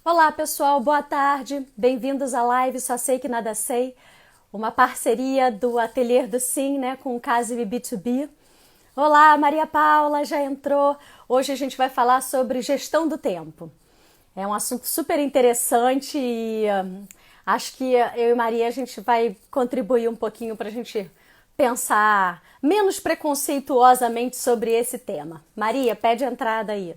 Olá, pessoal, boa tarde. Bem-vindos à live Só Sei Que Nada Sei, uma parceria do Ateliê do Sim, né, com o Casime B2B. Olá, Maria Paula já entrou. Hoje a gente vai falar sobre gestão do tempo. É um assunto super interessante e acho que eu e Maria a gente vai contribuir um pouquinho para a gente pensar menos preconceituosamente sobre esse tema. Maria, pede a entrada aí.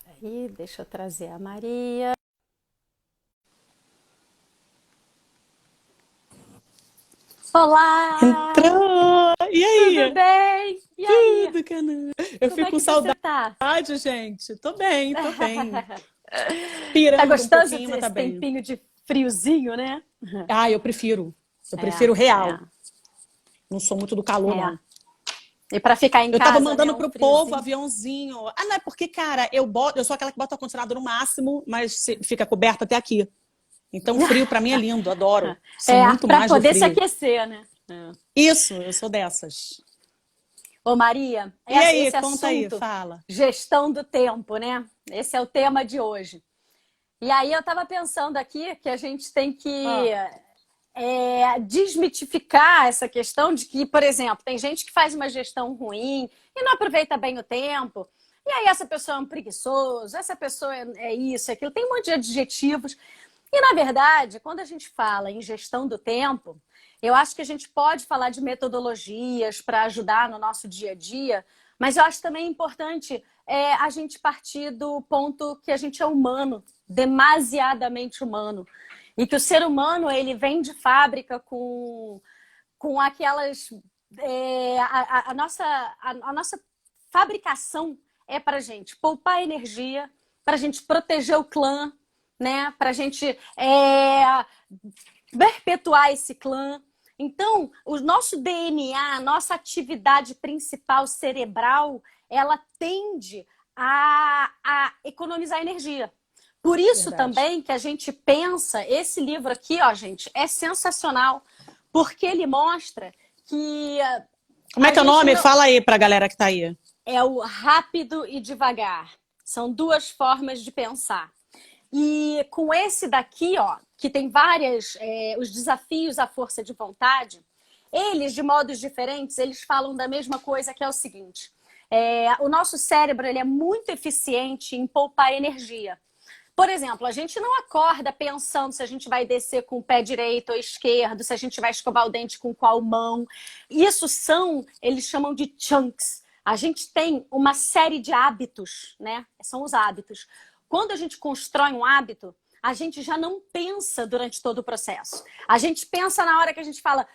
Aí, deixa eu trazer a Maria. Olá, Entrou! E tudo aí? bem? E aí, Tudo, Canu? Eu como fico é com que você saudade, tá? gente. Tô bem, tô bem. Tá Pirando um gostoso pouquinho, mas tá esse bem. tempinho de friozinho, né? Ah, eu prefiro. Eu prefiro É, real. Não sou muito do calor, é. não. E pra ficar em Eu tava casa, né? mandando Um pro povo friozinho. aviãozinho. Ah, não é porque, cara, eu sou aquela que bota o ar-condicionado no máximo, mas fica coberta até aqui. Então, frio pra mim é lindo, adoro. Sou É, muito pra mais do poder se frio. aquecer, né? É. Isso, eu sou dessas. Ô Maria, E aí, esse conta aí, assunto, fala. gestão do tempo, né? Esse é o tema de hoje. E aí eu tava pensando aqui que a gente tem que Ó, desmitificar essa questão de que, por exemplo, tem gente que faz uma gestão ruim e não aproveita bem o tempo. E aí essa pessoa é um preguiçoso, essa pessoa é isso, é aquilo, tem um monte de adjetivos. E, na verdade, quando a gente fala em gestão do tempo, eu acho que a gente pode falar de metodologias para ajudar no nosso dia a dia, mas eu acho também importante a gente partir do ponto que a gente é humano, demasiadamente humano. E que o ser humano ele vem de fábrica com aquelas. A nossa fabricação é para a gente poupar energia, para a gente proteger o clã, né? Para a gente perpetuar esse clã. Então, o nosso DNA, a nossa atividade principal cerebral, ela tende a economizar energia. Por isso verdade. também que a gente pensa, esse livro aqui, ó, gente, é sensacional, porque ele mostra que Como é a que é o gente nome? não Fala aí pra galera que tá aí. é o rápido e devagar. São duas formas de pensar. E com esse daqui, ó, que tem várias, os desafios à força de vontade, eles, de modos diferentes, eles falam da mesma coisa, que é o seguinte: o nosso cérebro ele é muito eficiente em poupar energia. Por exemplo, a gente não acorda pensando se a gente vai descer com o pé direito ou esquerdo, se a gente vai escovar o dente com qual mão. Isso são, eles chamam de chunks. A gente tem uma série de hábitos, né? São os hábitos. Quando a gente constrói um hábito, a gente já não pensa durante todo o processo. A gente pensa na hora que a gente fala,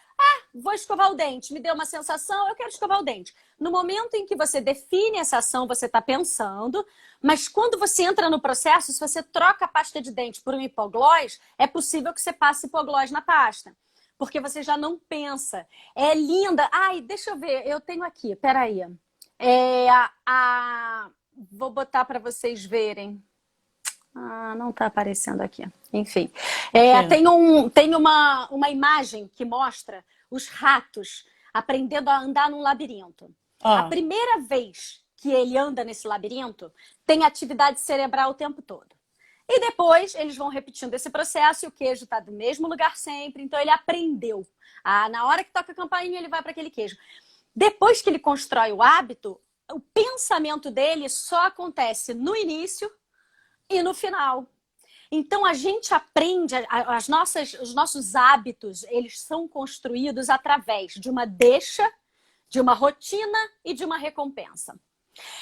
vou escovar o dente, me deu uma sensação, eu quero escovar o dente. No momento em que você define essa ação, você está pensando, mas quando você entra no processo, se você troca a pasta de dente por um hipoglós, é possível que você passe hipoglós na pasta. Porque você já não pensa. É linda. Ai, deixa eu ver, eu tenho aqui, peraí. Vou botar para vocês verem. Não está aparecendo aqui. Enfim. Aqui. Tem uma imagem que mostra os ratos aprendendo a andar num labirinto. A Ó, primeira vez que ele anda nesse labirinto, tem atividade cerebral o tempo todo. E depois eles vão repetindo esse processo e o queijo está do mesmo lugar sempre, então ele aprendeu. Na hora que toca a campainha, ele vai para aquele queijo. Depois que ele constrói o hábito, o pensamento dele só acontece no início e no final. Então a gente aprende, os nossos hábitos, eles são construídos através de uma deixa, de uma rotina e de uma recompensa.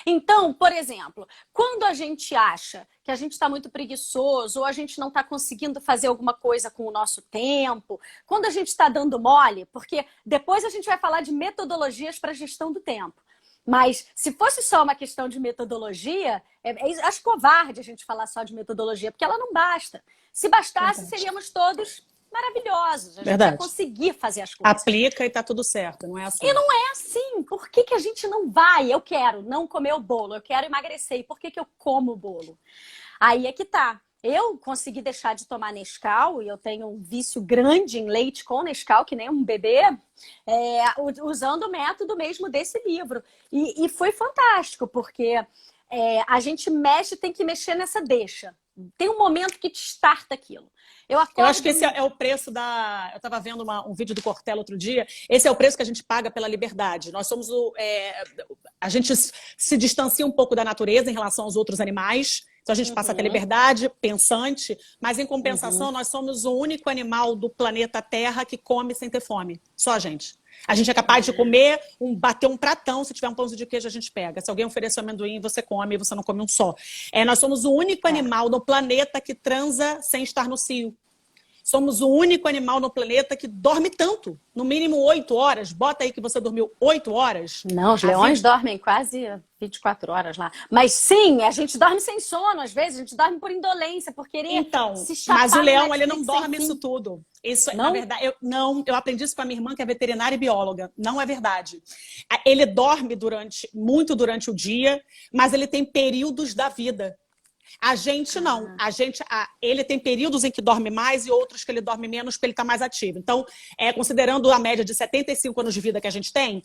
Então, por exemplo, quando a gente acha que a gente está muito preguiçoso ou a gente não está conseguindo fazer alguma coisa com o nosso tempo, quando a gente está dando mole, porque depois a gente vai falar de metodologias para gestão do tempo. Mas se fosse só uma questão de metodologia, acho covarde a gente falar só de metodologia, porque ela não basta. Se bastasse, verdade. seríamos todos maravilhosos. A gente ia Verdade. conseguir fazer as coisas. Aplica e tá tudo certo, não é E assim. não é assim. Por que, que a gente não vai? Eu quero não comer o bolo, eu quero emagrecer. E por que, que eu como o bolo? Aí é que tá. Eu consegui deixar de tomar Nescau, e eu tenho um vício grande em leite com Nescau, que nem um bebê, usando o método mesmo desse livro. E foi fantástico, porque a gente mexe, tem que mexer nessa deixa. Tem um momento que te starta aquilo. Eu acho que esse é o preço da... Eu estava vendo um vídeo do Cortella outro dia. Esse é o preço que a gente paga pela liberdade. Nós somos a gente se distancia um pouco da natureza em relação aos outros animais. Então a gente passa a ter liberdade pensante, mas em compensação nós somos o único animal do planeta Terra que come sem ter fome. Só a gente. A gente é capaz de comer, bater um pratão, se tiver um pãozinho de queijo a gente pega. Se alguém oferecer um amendoim, você come, você não come um só. Nós somos o único animal no planeta que transa sem estar no cio. Somos o único animal no planeta que dorme tanto. No mínimo 8 horas. Bota aí que você dormiu 8 horas. Não, os leões dormem quase 24 horas lá. Mas sim, a gente dorme sem sono, às vezes. A gente dorme por indolência, por querer se chapar. Mas o leão, ele não dorme isso tudo. Isso, na verdade, eu aprendi isso com a minha irmã, que é veterinária e bióloga. Não é verdade. Ele dorme muito durante o dia, mas ele tem períodos da vida. A gente não. Ele tem períodos em que dorme mais e outros que ele dorme menos porque ele está mais ativo. Então, considerando a média de 75 anos de vida que a gente tem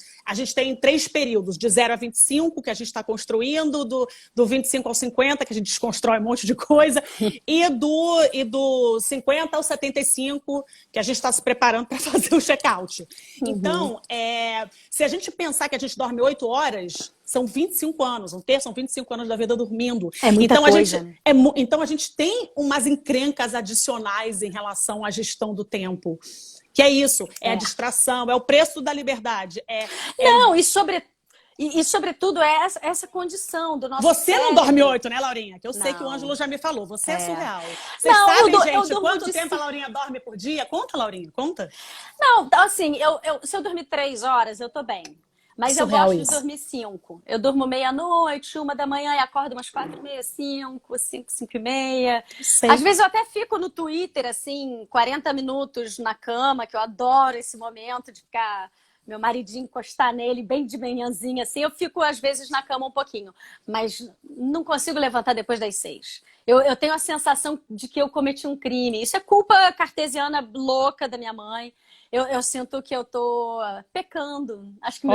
3 períodos, de 0 a 25, que a gente está construindo, do 25 ao 50, que a gente desconstrói um monte de coisa, e do 50 ao 75, que a gente está se preparando para fazer o check-out. Então, se a gente pensar que a gente dorme 8 horas... São 25 anos, são 25 anos da vida dormindo. É muita coisa. Então a gente tem umas encrencas adicionais em relação à gestão do tempo. Que é isso, a distração, é o preço da liberdade. E sobretudo essa condição do nosso Você cérebro. não dorme 8, né, Laurinha? Que eu sei que o Ângelo já me falou. Você é surreal. Vocês sabem, gente, quanto tempo a Laurinha dorme por dia? Conta, Laurinha, conta. Não, assim, se eu dormir 3 horas, eu tô bem. Mas eu gosto de dormir 5. Eu durmo meia-noite, 1 da manhã e acordo umas 4h30, 5, 5h30. Às vezes eu até fico no Twitter, assim, 40 minutos na cama, que eu adoro esse momento de ficar... Meu maridinho encostar nele bem de manhãzinha, assim. Eu fico, às vezes, na cama um pouquinho. Mas não consigo levantar depois das 6. Eu tenho a sensação de que eu cometi um crime. Isso é culpa cartesiana louca da minha mãe. Eu sinto que eu tô pecando. Acho que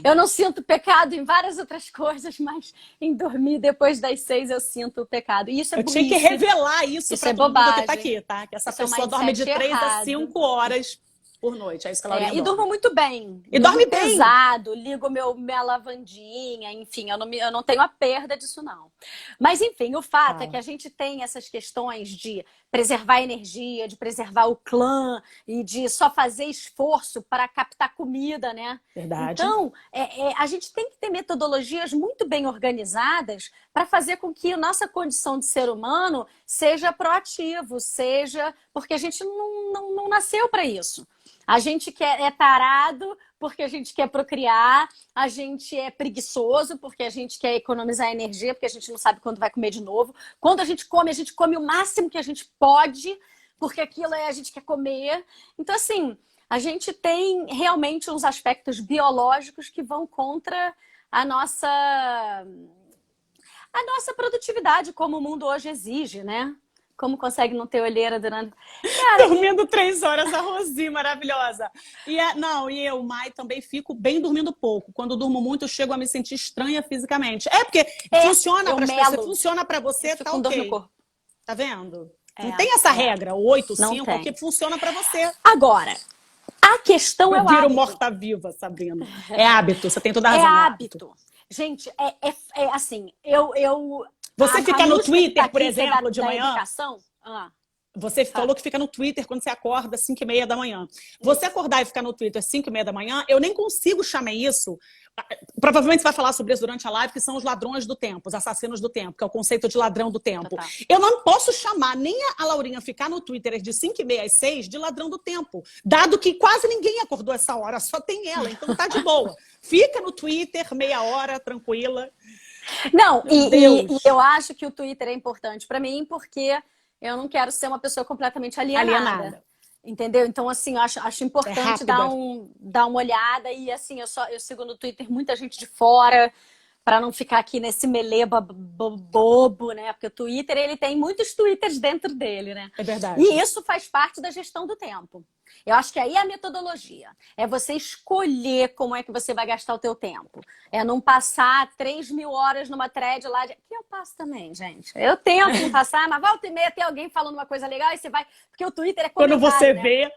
eu não sinto pecado em várias outras coisas, mas em dormir depois das 6 eu sinto o pecado. E isso é burrice. Eu tinha que revelar isso para todo mundo que tá aqui, tá? Que essa pessoa dorme de 3 a 5 horas por noite. É isso que ela E durmo muito bem. E dorme bem. Pesado, ligo minha lavandinha, enfim, eu não tenho a perda disso, não. Mas, enfim, o fato é que a gente tem essas questões de preservar a energia, de preservar o clã e de só fazer esforço para captar comida, né? Verdade. Então, a gente tem que ter metodologias muito bem organizadas para fazer com que a nossa condição de ser humano seja proativo, porque a gente não nasceu para isso. A gente é tarado porque a gente quer procriar, a gente é preguiçoso porque a gente quer economizar energia, porque a gente não sabe quando vai comer de novo. Quando a gente come o máximo que a gente pode, porque aquilo a gente quer comer. Então, assim, a gente tem realmente uns aspectos biológicos que vão contra a nossa produtividade, como o mundo hoje exige, né? Como consegue não ter olheira durante... Dormindo 3 horas, a Rosi, maravilhosa. E eu, Mai, também fico bem dormindo pouco. Quando eu durmo muito, eu chego a me sentir estranha fisicamente. Porque funciona para as pessoas, funciona para você, tá ok. Tá vendo? Não tem essa regra, 8, 5, que funciona para você. Agora, a questão é o hábito. Viro morta-viva, Sabrina. É hábito, você tem toda a razão. É hábito. Gente, assim, Você fica no Twitter, por exemplo, de manhã? Você falou que fica no Twitter quando você acorda às 5h30 da manhã. Você acordar e ficar no Twitter às 5h30 da manhã, eu nem consigo chamar isso. Provavelmente você vai falar sobre isso durante a live, que são os ladrões do tempo, os assassinos do tempo, que é o conceito de ladrão do tempo. Eu não posso chamar nem a Laurinha ficar no Twitter de 5h30 às 6 de ladrão do tempo, dado que quase ninguém acordou essa hora, só tem ela, então tá de boa. Fica no Twitter, meia hora, tranquila. Não, e eu acho que o Twitter é importante para mim, porque eu não quero ser uma pessoa completamente alienada. Entendeu? Então, assim, eu acho importante dar uma olhada. E, assim, eu sigo no Twitter muita gente de fora, para não ficar aqui nesse meleba bobo, né? Porque o Twitter, ele tem muitos twitters dentro dele, né? É verdade. E isso faz parte da gestão do tempo. Eu acho que aí é a metodologia. É você escolher como é que você vai gastar o teu tempo. É não passar 3.000 horas numa thread lá. Que eu passo também, gente. Eu tento não passar, mas volta e meia tem alguém falando uma coisa legal e você vai... Porque o Twitter é comentário, quando você né? vê...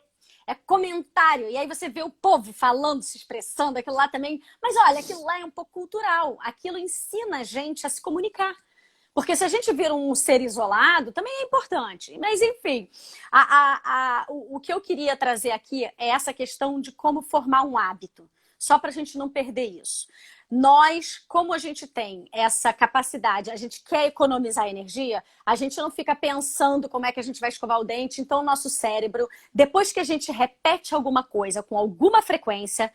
É comentário. E aí você vê o povo falando, se expressando, aquilo lá também. Mas olha, aquilo lá é um pouco cultural. Aquilo ensina a gente a se comunicar. Porque se a gente vira um ser isolado, também é importante. Mas, enfim, o que eu queria trazer aqui é essa questão de como formar um hábito. Só para a gente não perder isso. Nós, como a gente tem essa capacidade, a gente quer economizar energia, a gente não fica pensando como é que a gente vai escovar o dente. Então, o nosso cérebro, depois que a gente repete alguma coisa com alguma frequência,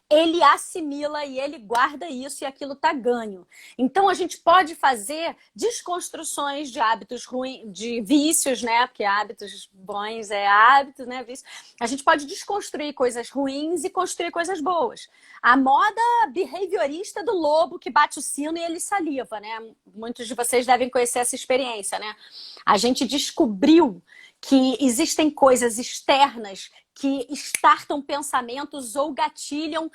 ele assimila e ele guarda isso e aquilo tá ganho. Então, a gente pode fazer desconstruções de hábitos ruins, de vícios, né? Porque hábitos bons é hábitos, né? Vício. A gente pode desconstruir coisas ruins e construir coisas boas. A moda behaviorista do lobo que bate o sino e ele saliva, né? Muitos de vocês devem conhecer essa experiência, né? A gente descobriu que existem coisas externas que startam pensamentos ou gatilham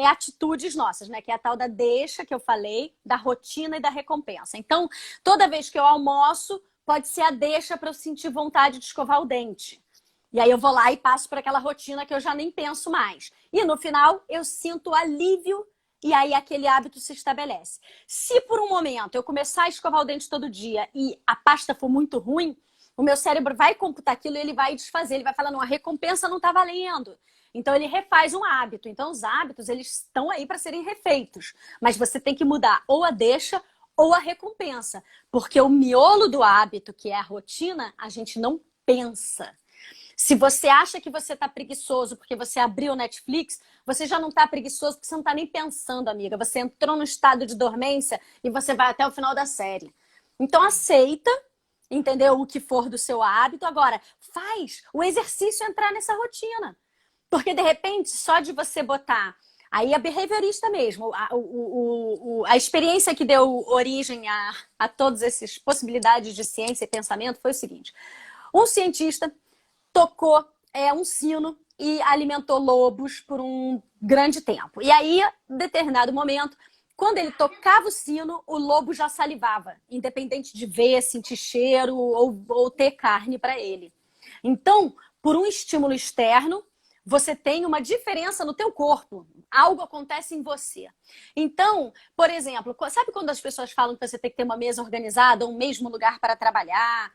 atitudes nossas, né? Que é a tal da deixa que eu falei, da rotina e da recompensa. Então, toda vez que eu almoço, pode ser a deixa para eu sentir vontade de escovar o dente. E aí eu vou lá e passo por aquela rotina que eu já nem penso mais. E no final, eu sinto alívio e aí aquele hábito se estabelece. Se por um momento eu começar a escovar o dente todo dia e a pasta for muito ruim, o meu cérebro vai computar aquilo e ele vai desfazer. Ele vai falar, não, a recompensa não está valendo. Então, ele refaz um hábito. Então, os hábitos, eles estão aí para serem refeitos. Mas você tem que mudar ou a deixa ou a recompensa. Porque o miolo do hábito, que é a rotina, a gente não pensa. Se você acha que você está preguiçoso porque você abriu o Netflix, você já não está preguiçoso porque você não está nem pensando, amiga. Você entrou no estado de dormência e você vai até o final da série. Então, aceita, entendeu? O que for do seu hábito. Agora, faz o exercício entrar nessa rotina. Porque, de repente, só de você botar... Aí a behaviorista mesmo, a experiência que deu origem a todas essas possibilidades de ciência e pensamento foi o seguinte. Um cientista tocou um sino e alimentou lobos por um grande tempo. E aí, em determinado momento, quando ele tocava o sino, o lobo já salivava, independente de ver, sentir cheiro ou ter carne para ele. Então, por um estímulo externo, você tem uma diferença no teu corpo. Algo acontece em você. Então, por exemplo, sabe quando as pessoas falam que você tem que ter uma mesa organizada, um mesmo lugar para trabalhar?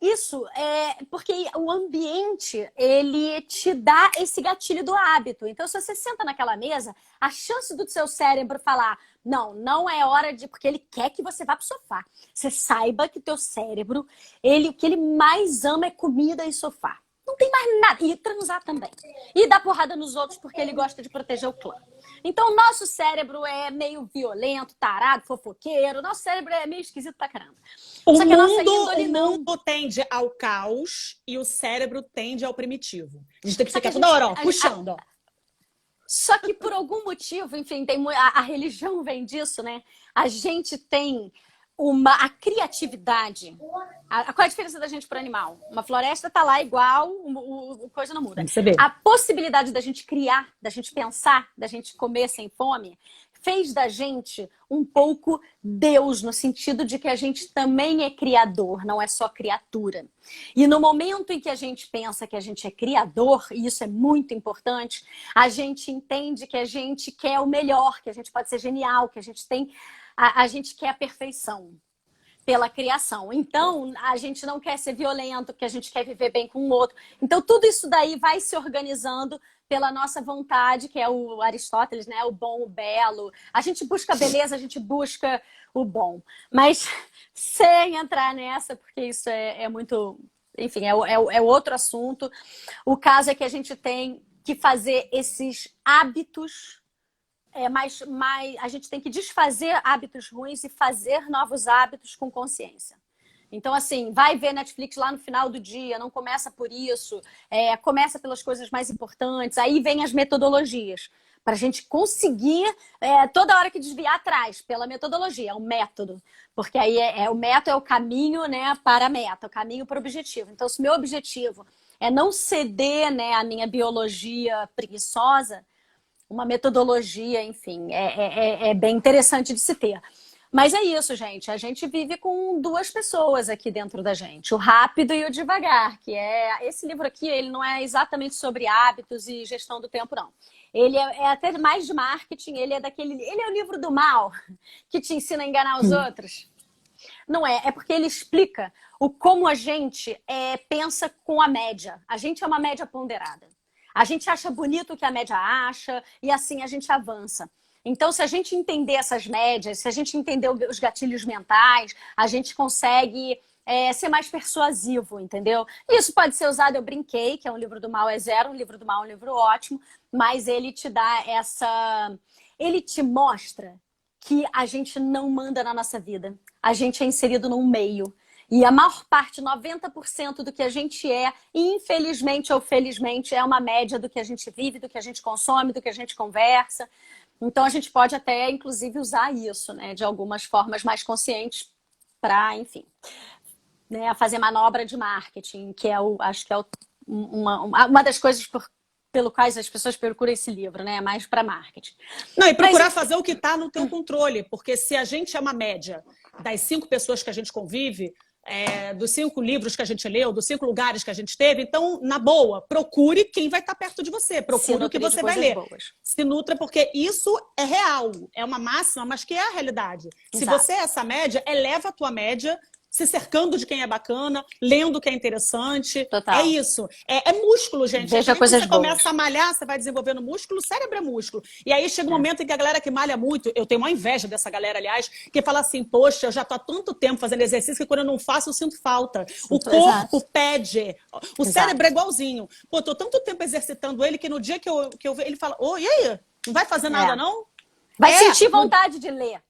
Isso é porque o ambiente, ele te dá esse gatilho do hábito. Então, se você senta naquela mesa, a chance do seu cérebro falar, não é hora de... Porque ele quer que você vá pro sofá. Você saiba que teu cérebro, o que ele mais ama é comida e sofá. Não tem mais nada. E transar também. E dar porrada nos outros porque ele gosta de proteger o clã. Então, o nosso cérebro é meio violento, tarado, fofoqueiro. Nosso cérebro é meio esquisito pra caramba. Só que a nossa índole não... O mundo tende ao caos e o cérebro tende ao primitivo. A gente tem que ficar toda hora, puxando, ó. Só que por algum motivo, enfim, a religião vem disso, né? A gente tem a criatividade. Qual é a diferença da gente para o animal? Uma floresta tá lá igual, coisa não muda. A possibilidade da gente criar, da gente pensar, da gente comer sem fome, fez da gente um pouco Deus, no sentido de que a gente também é criador, não é só criatura. E no momento em que a gente pensa que a gente é criador, e isso é muito importante, a gente entende que a gente quer o melhor, que a gente pode ser genial, que a gente tem... A gente quer a perfeição pela criação. Então, a gente não quer ser violento, porque a gente quer viver bem com o outro. Então, tudo isso daí vai se organizando pela nossa vontade, que é o Aristóteles, né? O bom, o belo. A gente busca a beleza, a gente busca o bom. Mas sem entrar nessa, porque isso é muito... Enfim, é outro assunto. O caso é que a gente tem que fazer esses hábitos... a gente tem que desfazer hábitos ruins e fazer novos hábitos com consciência. Então, assim, vai ver Netflix lá no final do dia, não começa por isso, começa pelas coisas mais importantes, aí vem as metodologias. para a gente conseguir toda hora que desviar atrás, pela metodologia, é um método. Porque aí o método é o caminho, né, para a meta, o caminho para o objetivo. Então, se o meu objetivo é não ceder, né, a minha biologia preguiçosa, uma metodologia, enfim, é bem interessante de se ter. Mas é isso, gente. A gente vive com duas pessoas aqui dentro da gente, o rápido e o devagar, que esse livro aqui, ele não é exatamente sobre hábitos e gestão do tempo, não. Ele é até mais de marketing, ele é o livro do mal, que te ensina a enganar os outros. Não é porque ele explica como a gente pensa com a média. A gente é uma média ponderada. A gente acha bonito o que a média acha e assim a gente avança. Então, se a gente entender essas médias, se a gente entender os gatilhos mentais, a gente consegue ser mais persuasivo, entendeu? Isso pode ser usado, eu brinquei, que é um livro do mal é zero, um livro do mal é um livro ótimo, mas ele te dá ele te mostra que a gente não manda na nossa vida. A gente é inserido num meio. E a maior parte, 90% do que a gente infelizmente ou felizmente, é uma média do que a gente vive, do que a gente consome, do que a gente conversa. Então, a gente pode até, inclusive, usar isso, né, de algumas formas mais conscientes para, enfim, né, fazer manobra de marketing, que acho que é uma das coisas pelo quais as pessoas procuram esse livro, né, mais para marketing. Não, e procurar fazer o que está no teu controle, porque se a gente é uma média das 5 pessoas que a gente convive, dos 5 livros que a gente leu, dos 5 lugares que a gente teve, então, na boa, procure quem vai estar perto de você, procure o que você vai ler. Boas. Se nutra, porque isso é real, é uma máxima, mas que é a realidade. Exato. Se você é essa média, eleva a tua média, se cercando de quem é bacana, lendo o que é interessante. Total. É isso. É músculo, gente. Veja coisas você boas. Começa a malhar, você vai desenvolvendo músculo, o cérebro é músculo. E aí chega um momento em que a galera que malha muito, eu tenho uma inveja dessa galera, aliás, que fala assim, poxa, eu já tô há tanto tempo fazendo exercício que quando eu não faço, eu sinto falta. O corpo pede. O cérebro é igualzinho. Pô, tô tanto tempo exercitando ele que no dia que eu ver, ele fala, e aí? Não vai fazer nada, não? Vai sentir vontade de ler.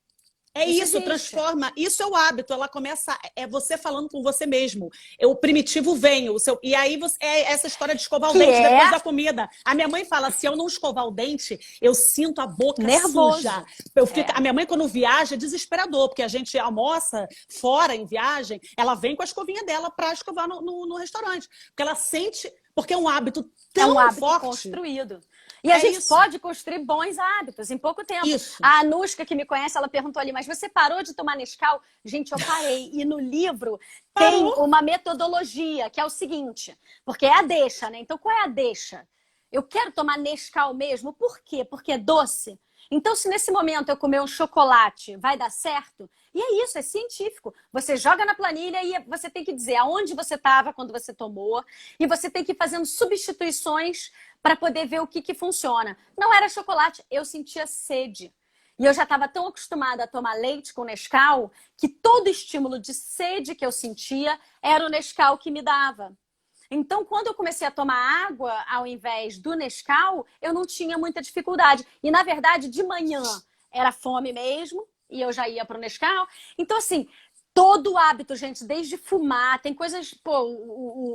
Isso transforma. Isso é o hábito. Ela começa. É você falando com você mesmo. O primitivo vem. E aí essa história de escovar o dente depois da comida. A minha mãe fala: se eu não escovar o dente, eu sinto a boca suja. A minha mãe, quando viaja, é desesperador, porque a gente almoça fora em viagem, ela vem com a escovinha dela para escovar no restaurante. Porque ela sente. Porque é um hábito tão forte. Construído. E a gente pode construir bons hábitos em pouco tempo. Isso. A Anushka, que me conhece, ela perguntou ali, mas você parou de tomar Nescau? Gente, eu parei. E no livro tem uma metodologia, que é o seguinte, porque é a deixa, né? Então, qual é a deixa? Eu quero tomar Nescau mesmo. Por quê? Porque é doce. Então, se nesse momento eu comer um chocolate, vai dar certo? E é isso, é científico. Você joga na planilha e você tem que dizer aonde você estava quando você tomou. E você tem que ir fazendo substituições para poder ver o que funciona. Não era chocolate, eu sentia sede. E eu já estava tão acostumada a tomar leite com Nescau que todo estímulo de sede que eu sentia era o Nescau que me dava. Então, quando eu comecei a tomar água ao invés do Nescau, eu não tinha muita dificuldade. E, na verdade, de manhã era fome mesmo e eu já ia para o Nescau. Então, assim, todo hábito, gente, desde fumar, tem coisas... Pô,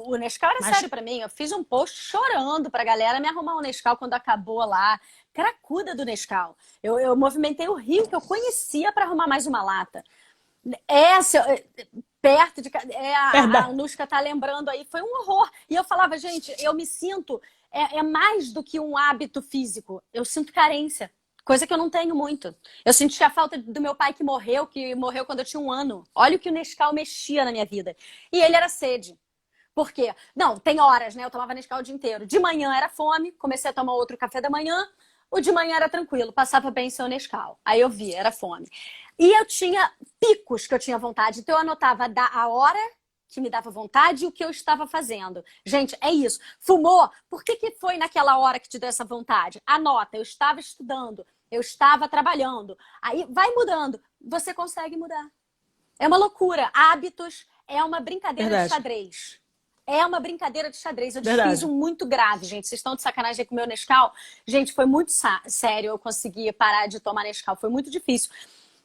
o Nescau era sério para mim. Eu fiz um post chorando para a galera me arrumar um Nescau quando acabou lá. Cracuda do Nescau. Eu movimentei o rio que eu conhecia para arrumar mais uma lata. Perto de... a Anushka tá lembrando aí, foi um horror. E eu falava, gente, eu me sinto... É mais do que um hábito físico. Eu sinto carência. Coisa que eu não tenho muito. Eu senti a falta do meu pai que morreu quando eu tinha 1 ano. Olha o que o Nescau mexia na minha vida. E ele era sede. Por quê? Não, tem horas, né? Eu tomava Nescau o dia inteiro. De manhã era fome, comecei a tomar outro café da manhã. O de manhã era tranquilo, passava bem sem o Nescau. Aí eu via, era fome. E eu tinha picos que eu tinha vontade. Então eu anotava a hora que me dava vontade e o que eu estava fazendo. Gente, é isso. Fumou? Por que foi naquela hora que te deu essa vontade? Anota, eu estava estudando, eu estava trabalhando. Aí vai mudando. Você consegue mudar. É uma loucura. Hábitos é uma brincadeira de xadrez. É uma brincadeira de xadrez. Eu fiz um muito grave, gente. Vocês estão de sacanagem com o meu Nescau? Gente, foi muito sério eu conseguir parar de tomar Nescau. Foi muito difícil.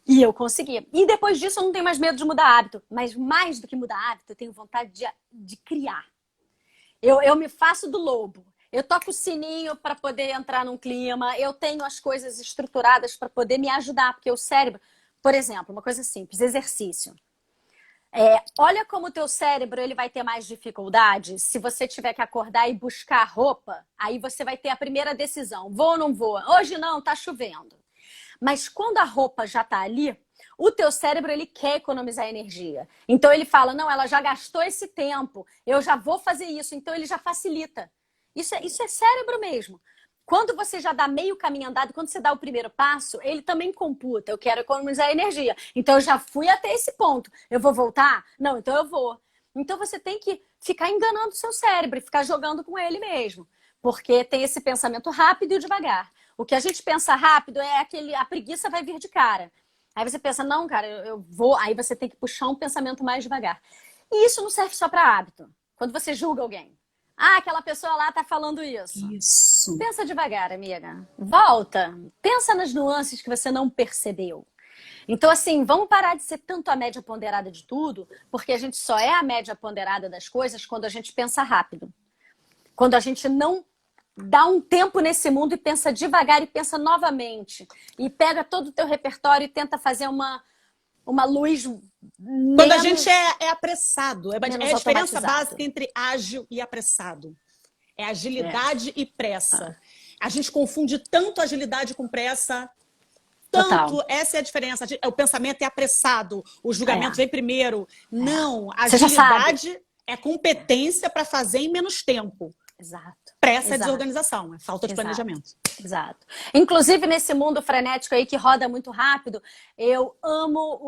E eu consegui. E depois disso eu não tenho mais medo de mudar hábito. Mas mais do que mudar hábito, eu tenho vontade de criar. Eu me faço do lobo. Eu toco o sininho para poder entrar num clima, eu tenho as coisas estruturadas para poder me ajudar, porque o cérebro, por exemplo, uma coisa simples, exercício. Olha como o teu cérebro ele vai ter mais dificuldade se você tiver que acordar e buscar roupa, aí você vai ter a primeira decisão, vou ou não vou? Hoje não, tá chovendo. Mas quando a roupa já tá ali, o teu cérebro ele quer economizar energia. Então ele fala, não, ela já gastou esse tempo, eu já vou fazer isso, então ele já facilita. Isso é cérebro mesmo. Quando você já dá meio caminho andado, quando você dá o primeiro passo, ele também computa. Eu quero economizar energia. Então eu já fui até esse ponto. Eu vou voltar? Não, então eu vou. Então você tem que ficar enganando o seu cérebro e ficar jogando com ele mesmo. Porque tem esse pensamento rápido e devagar. O que a gente pensa rápido é a preguiça vai vir de cara. Aí você pensa, não, cara, eu vou. Aí você tem que puxar um pensamento mais devagar. E isso não serve só para hábito. Quando você julga alguém. Ah, aquela pessoa lá tá falando isso. Isso. Pensa devagar, amiga. Volta. Pensa nas nuances que você não percebeu. Então, assim, vamos parar de ser tanto a média ponderada de tudo, porque a gente só é a média ponderada das coisas quando a gente pensa rápido. Quando a gente não dá um tempo nesse mundo e pensa devagar e pensa novamente. E pega todo o teu repertório e tenta fazer uma luz menos... Quando a gente é apressado. É a diferença automatizado. básica entre ágil e apressado. É agilidade e pressa. A gente confunde tanto agilidade com pressa. Tanto, Total. essa é a diferença. O pensamento é apressado, o julgamento vem primeiro. Não, a Você já agilidade é competência para fazer em menos tempo. Exato. Pressa é desorganização, é falta de planejamento. Exato. Inclusive, nesse mundo frenético aí que roda muito rápido, eu amo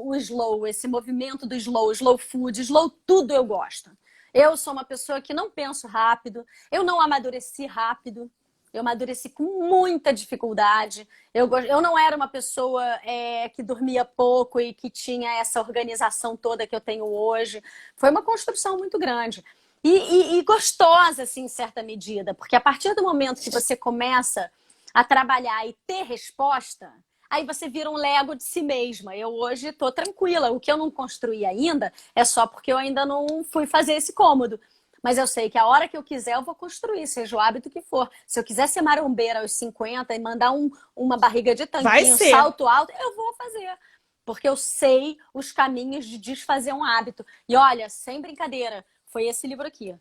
o slow, esse movimento do slow food, slow tudo eu gosto. Eu sou uma pessoa que não penso rápido, eu não amadureci rápido, eu amadureci com muita dificuldade. Eu não era uma pessoa que dormia pouco e que tinha essa organização toda que eu tenho hoje. Foi uma construção muito grande. E gostosa, assim, em certa medida. Porque a partir do momento que você começa a trabalhar e ter resposta, aí você vira um Lego de si mesma. Eu hoje estou tranquila. O que eu não construí ainda é só porque eu ainda não fui fazer esse cômodo. Mas eu sei que a hora que eu quiser, eu vou construir, seja o hábito que for. Se eu quiser ser marombeira aos 50 e mandar uma barriga de tanquinho, salto alto, eu vou fazer. Porque eu sei os caminhos de desfazer um hábito. E olha, sem brincadeira, foi esse livro aqui.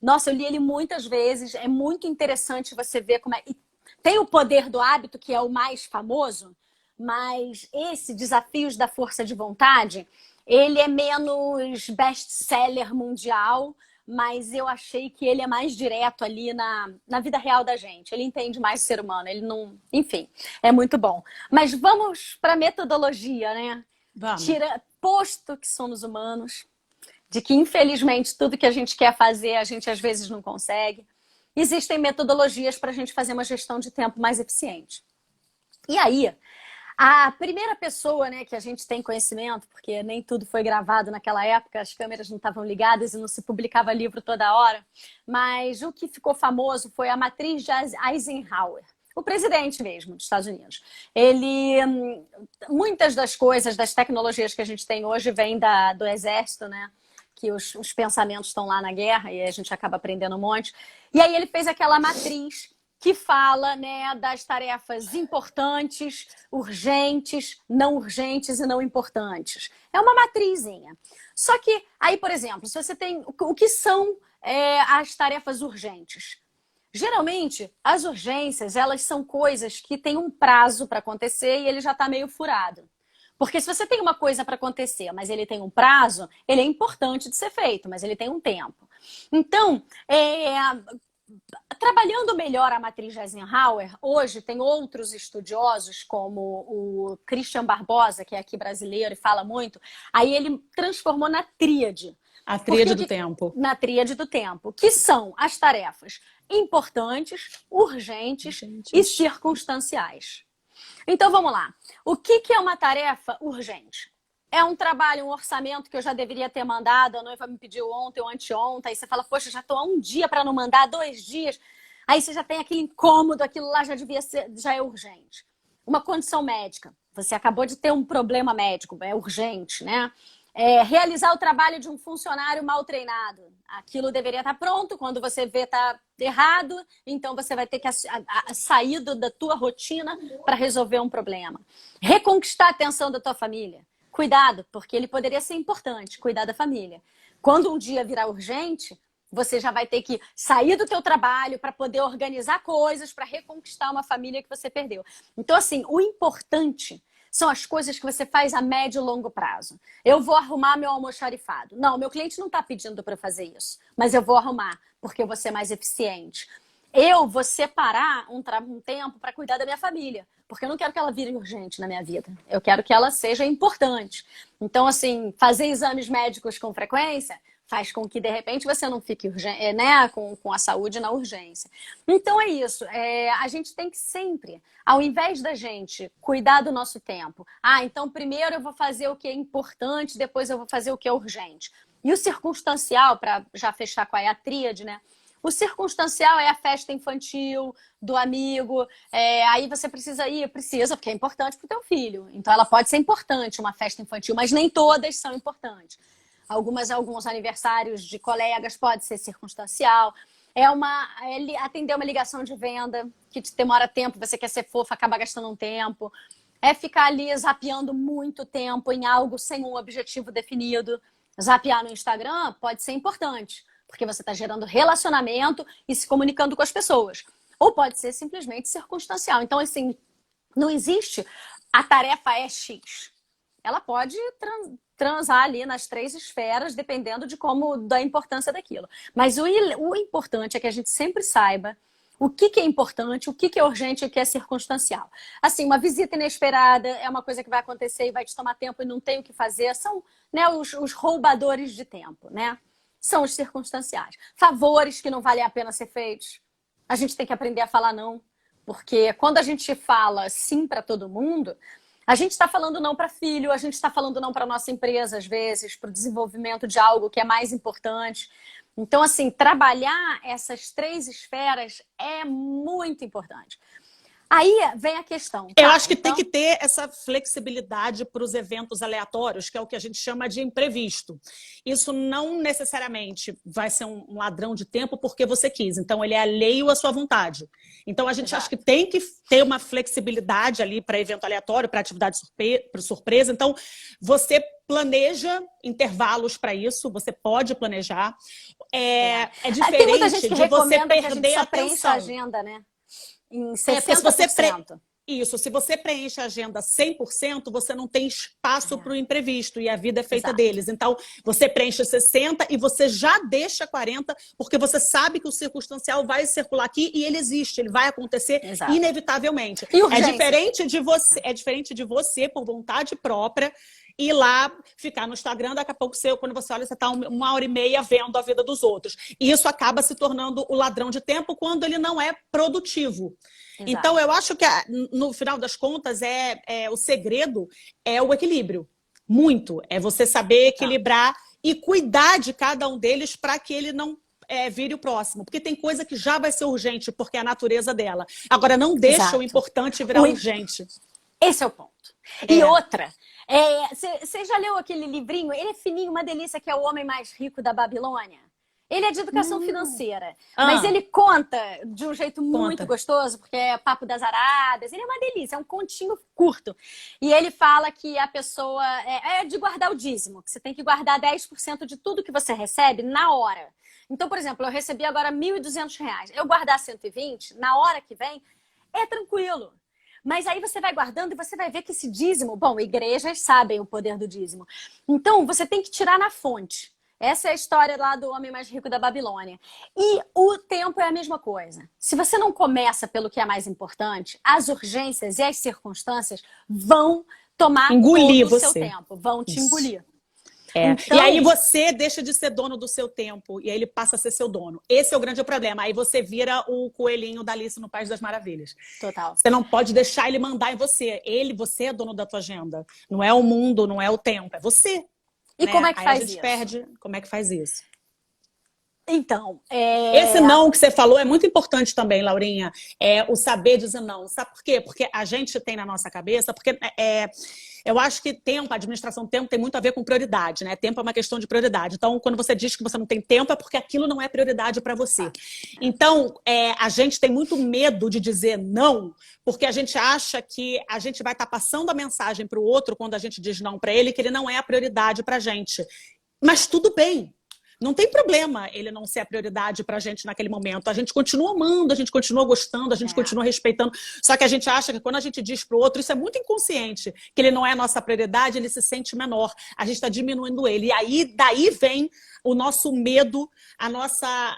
Nossa, eu li ele muitas vezes. É muito interessante você ver como é... E tem o Poder do Hábito, que é o mais famoso, mas esse Desafios da Força de Vontade, ele é menos best-seller mundial, mas eu achei que ele é mais direto ali na vida real da gente. Ele entende mais o ser humano, ele não... Enfim, é muito bom. Mas vamos para a metodologia, né? Vamos. Posto que somos humanos, de que, infelizmente, tudo que a gente quer fazer, a gente às vezes não consegue. Existem metodologias para a gente fazer uma gestão de tempo mais eficiente. E aí, a primeira pessoa, né, que a gente tem conhecimento, porque nem tudo foi gravado naquela época, as câmeras não estavam ligadas e não se publicava livro toda hora, mas o que ficou famoso foi a matriz de Eisenhower, o presidente mesmo dos Estados Unidos. Muitas das coisas, das tecnologias que a gente tem hoje vêm do exército, né? Que os pensamentos estão lá na guerra e a gente acaba aprendendo um monte. E aí ele fez aquela matriz que fala, né, das tarefas importantes, urgentes, não urgentes e não importantes. É uma matrizinha. Só que aí, por exemplo, se você tem... O que são as tarefas urgentes? Geralmente, as urgências, elas são coisas que têm um prazo para acontecer e ele já está meio furado. Porque se você tem uma coisa para acontecer, mas ele tem um prazo, ele é importante de ser feito, mas ele tem um tempo. Então, trabalhando melhor a matriz de Eisenhower, hoje tem outros estudiosos, como o Christian Barbosa, que é aqui brasileiro e fala muito, aí ele transformou na tríade. A tríade do tempo. Na tríade do tempo, que são as tarefas importantes, urgentes e circunstanciais. Então, vamos lá. O que é uma tarefa urgente? É um trabalho, um orçamento que eu já deveria ter mandado, a noiva me pediu ontem ou anteontem, aí você fala, poxa, já estou há um dia para não mandar, 2 dias. Aí você já tem aquele incômodo, aquilo lá já é urgente. Uma condição médica. Você acabou de ter um problema médico, é urgente, né? Realizar o trabalho de um funcionário mal treinado. Aquilo deveria estar pronto, quando você vê está errado, então você vai ter que sair da tua rotina para resolver um problema. Reconquistar a atenção da tua família. Cuidado, porque ele poderia ser importante, cuidar da família. Quando um dia virar urgente, você já vai ter que sair do teu trabalho para poder organizar coisas, para reconquistar uma família que você perdeu. Então, assim, o importante são as coisas que você faz a médio e longo prazo. Eu vou arrumar meu almoxarifado. Não, meu cliente não está pedindo para eu fazer isso, mas eu vou arrumar, porque eu vou ser mais eficiente. Eu vou separar um tempo para cuidar da minha família, porque eu não quero que ela vire urgente na minha vida. Eu quero que ela seja importante. Então, assim, fazer exames médicos com frequência faz com que, de repente, você não fique né, com a saúde na urgência. Então, é isso. A gente tem que sempre, ao invés da gente cuidar do nosso tempo, então primeiro eu vou fazer o que é importante, depois eu vou fazer o que é urgente. E o circunstancial, para já fechar com a tríade, né? O circunstancial é a festa infantil do amigo, aí você precisa ir, porque é importante para o teu filho. Então, ela pode ser importante, uma festa infantil, mas nem todas são importantes. Alguns aniversários de colegas pode ser circunstancial. Atender uma ligação de venda que te demora tempo, você quer ser fofa, acaba gastando um tempo. É ficar ali zapeando muito tempo em algo sem um objetivo definido. Zapear no Instagram pode ser importante, porque você está gerando relacionamento e se comunicando com as pessoas. Ou pode ser simplesmente circunstancial. Então, assim, não existe a tarefa é X. Ela pode transar ali nas 3 esferas, dependendo da importância daquilo. Mas o importante é que a gente sempre saiba o que é importante, o que é urgente e o que é circunstancial. Assim, uma visita inesperada é uma coisa que vai acontecer e vai te tomar tempo e não tem o que fazer. São, né, os roubadores de tempo, né? São os circunstanciais. Favores que não valem a pena ser feitos. A gente tem que aprender a falar não. Porque quando a gente fala sim para todo mundo, a gente está falando não para filho, a gente está falando não para nossa empresa, às vezes, para o desenvolvimento de algo que é mais importante. Então, assim, trabalhar essas 3 esferas é muito importante. Aí vem a questão. Eu acho que tem que ter essa flexibilidade para os eventos aleatórios, que é o que a gente chama de imprevisto. Isso não necessariamente vai ser um ladrão de tempo porque você quis. Então, ele é alheio à sua vontade. Então, a gente acha que tem que ter uma flexibilidade ali para evento aleatório, para atividade surpresa. Então, você planeja intervalos para isso, você pode planejar. É diferente tem muita gente que de você recomenda que a perder gente a só preencha a atenção. agenda, né? Em Se você 60%. Isso, se você preenche a agenda 100%, você não tem espaço para o imprevisto e a vida é feita deles. Então, você preenche 60% e você já deixa 40%, porque você sabe que o circunstancial vai circular aqui e ele existe, ele vai acontecer inevitavelmente. É diferente de você, por vontade própria, ir lá, ficar no Instagram, daqui a pouco, quando você olha, você está 1h30 vendo a vida dos outros. E isso acaba se tornando o ladrão de tempo quando ele não é produtivo. Exato. Então, eu acho que, no final das contas, o segredo é o equilíbrio. Muito. É você saber equilibrar e cuidar de cada um deles para que ele não vire o próximo. Porque tem coisa que já vai ser urgente, porque é a natureza dela. Agora, não deixa o importante virar urgente. Esse é o ponto. E outra... Você já leu aquele livrinho? Ele é fininho, uma delícia, que é O Homem Mais Rico da Babilônia. Ele é de educação financeira, mas ele conta de um jeito muito gostoso, porque é papo das aradas. Ele é uma delícia, é um continho curto. E ele fala que a pessoa é de guardar o dízimo, que você tem que guardar 10% de tudo que você recebe na hora. Então, por exemplo, eu recebi agora R$1.200. Eu guardar 120, na hora que vem, é tranquilo. Mas aí você vai guardando e você vai ver que esse dízimo... Bom, igrejas sabem o poder do dízimo. Então, você tem que tirar na fonte. Essa é a história lá do Homem Mais Rico da Babilônia. E o tempo é a mesma coisa. Se você não começa pelo que é mais importante, as urgências e as circunstâncias vão tomar todo o seu tempo. Vão te engolir. Então... E aí você deixa de ser dono do seu tempo e aí ele passa a ser seu dono. Esse é o grande problema. Aí você vira o coelhinho da Alice no País das Maravilhas. Total. Você não pode deixar ele mandar em você. Você é dono da tua agenda. Não é o mundo, não é o tempo, é você. E como é que faz isso? A gente perde. Como é que faz isso? Então, esse não que você falou é muito importante também, Laurinha. É o saber dizer não. Sabe por quê? Porque a gente tem na nossa cabeça, porque Eu acho que tempo, a administração do tempo tem muito a ver com prioridade, né? Tempo é uma questão de prioridade. Então, quando você diz que você não tem tempo, é porque aquilo não é prioridade para você. Então, a gente tem muito medo de dizer não, porque a gente acha que a gente vai estar passando a mensagem para o outro quando a gente diz não para ele, que ele não é a prioridade para a gente. Mas tudo bem. Não tem problema ele não ser a prioridade para a gente naquele momento. A gente continua amando, a gente continua gostando, a gente continua respeitando. Só que a gente acha que quando a gente diz para o outro, isso é muito inconsciente, que ele não é a nossa prioridade, ele se sente menor. A gente está diminuindo ele. E aí, daí vem o nosso medo, a nossa...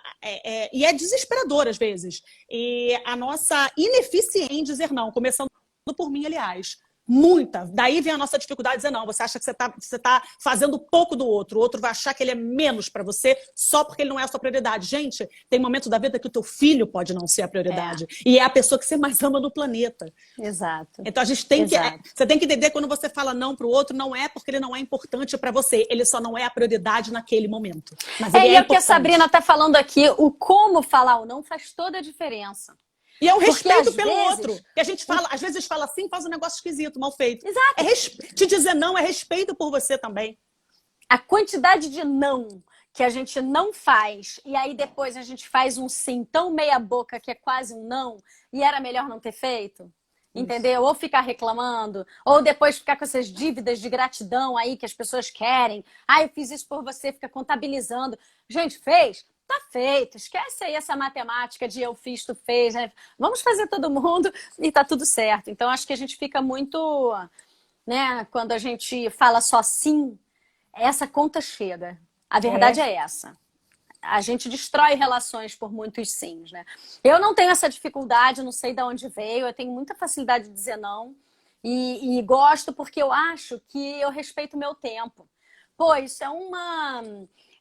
e é desesperador às vezes. E a nossa ineficiência em dizer não, começando por mim, aliás. Muita. Daí vem a nossa dificuldade de dizer não. Você acha que você tá fazendo pouco do outro. O outro vai achar que ele é menos para você só porque ele não é a sua prioridade. Gente, tem momentos da vida que o teu filho pode não ser a prioridade. E é a pessoa que você mais ama no planeta. Exato. Então a gente tem que... Você tem que entender quando você fala não pro outro, não é porque ele não é importante para você. Ele só não é a prioridade naquele momento. Mas ele é o que a Sabrina tá falando aqui. O como falar o não faz toda a diferença. E é o respeito pelo outro. Que a gente fala, às vezes fala assim, faz um negócio esquisito, mal feito. Exato. Te dizer não é respeito por você também. A quantidade de não que a gente não faz, e aí depois a gente faz um sim tão meia boca que é quase um não, e era melhor não ter feito. Entendeu? Ou ficar reclamando, ou depois ficar com essas dívidas de gratidão aí que as pessoas querem. Ah, eu fiz isso por você, fica contabilizando. Gente, fez? Tá feito. Esquece aí essa matemática de eu fiz, tu fez. Né? Vamos fazer todo mundo e tá tudo certo. Então, acho que a gente fica muito... né? Quando a gente fala só sim, essa conta chega. A verdade é essa. A gente destrói relações por muitos sims, né? Eu não tenho essa dificuldade, não sei de onde veio. Eu tenho muita facilidade de dizer não. E gosto porque eu acho que eu respeito o meu tempo. Pô, isso é uma...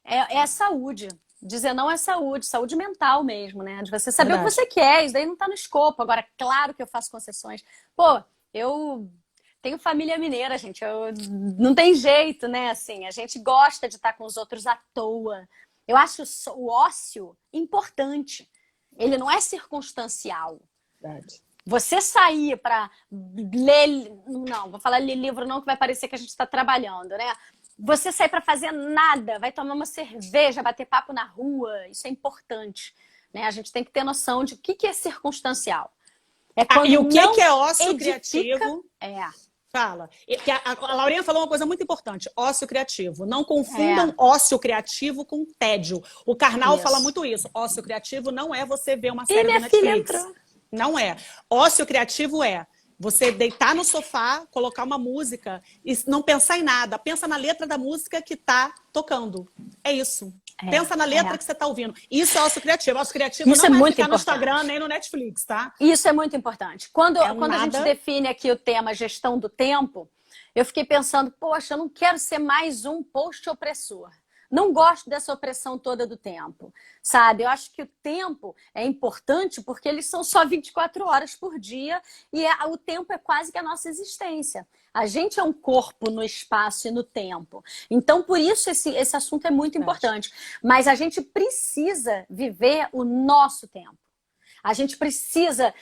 é saúde. Dizer não é saúde, saúde mental mesmo, né? De você saber o que você quer, isso daí não tá no escopo. Agora, claro que eu faço concessões. Pô, eu tenho família mineira, gente. Não tem jeito, né? Assim, a gente gosta de estar com os outros à toa. Eu acho o ócio importante. Ele não é circunstancial. Verdade. Você sair para ler... Não, vou falar ler livro não, que vai parecer que a gente está trabalhando, né? Você sair para fazer nada, vai tomar uma cerveja, bater papo na rua, isso é importante. Né? A gente tem que ter noção de o que é circunstancial. E o que é ócio criativo? Fala. A Laurinha falou uma coisa muito importante, ócio criativo. Não confundam ócio criativo com tédio. O Karnal fala muito isso. Ócio criativo não é você ver uma série do Netflix. Não é. Ócio criativo é você deitar no sofá, colocar uma música e não pensar em nada. Pensa na letra da música que tá tocando. É isso. Pensa na letra que você tá ouvindo. Isso é ócio criativo. Ócio criativo isso não é vai muito ficar importante. no Instagram nem no Netflix, tá? Isso é muito importante. Quando a gente define aqui o tema gestão do tempo, eu fiquei pensando, poxa, eu não quero ser mais um post opressor. Não gosto dessa opressão toda do tempo, sabe? Eu acho que o tempo é importante porque eles são só 24 horas por dia e o tempo é quase que a nossa existência. A gente é um corpo no espaço e no tempo. Então, por isso, esse assunto é muito importante. Mas a gente precisa viver o nosso tempo. A gente precisa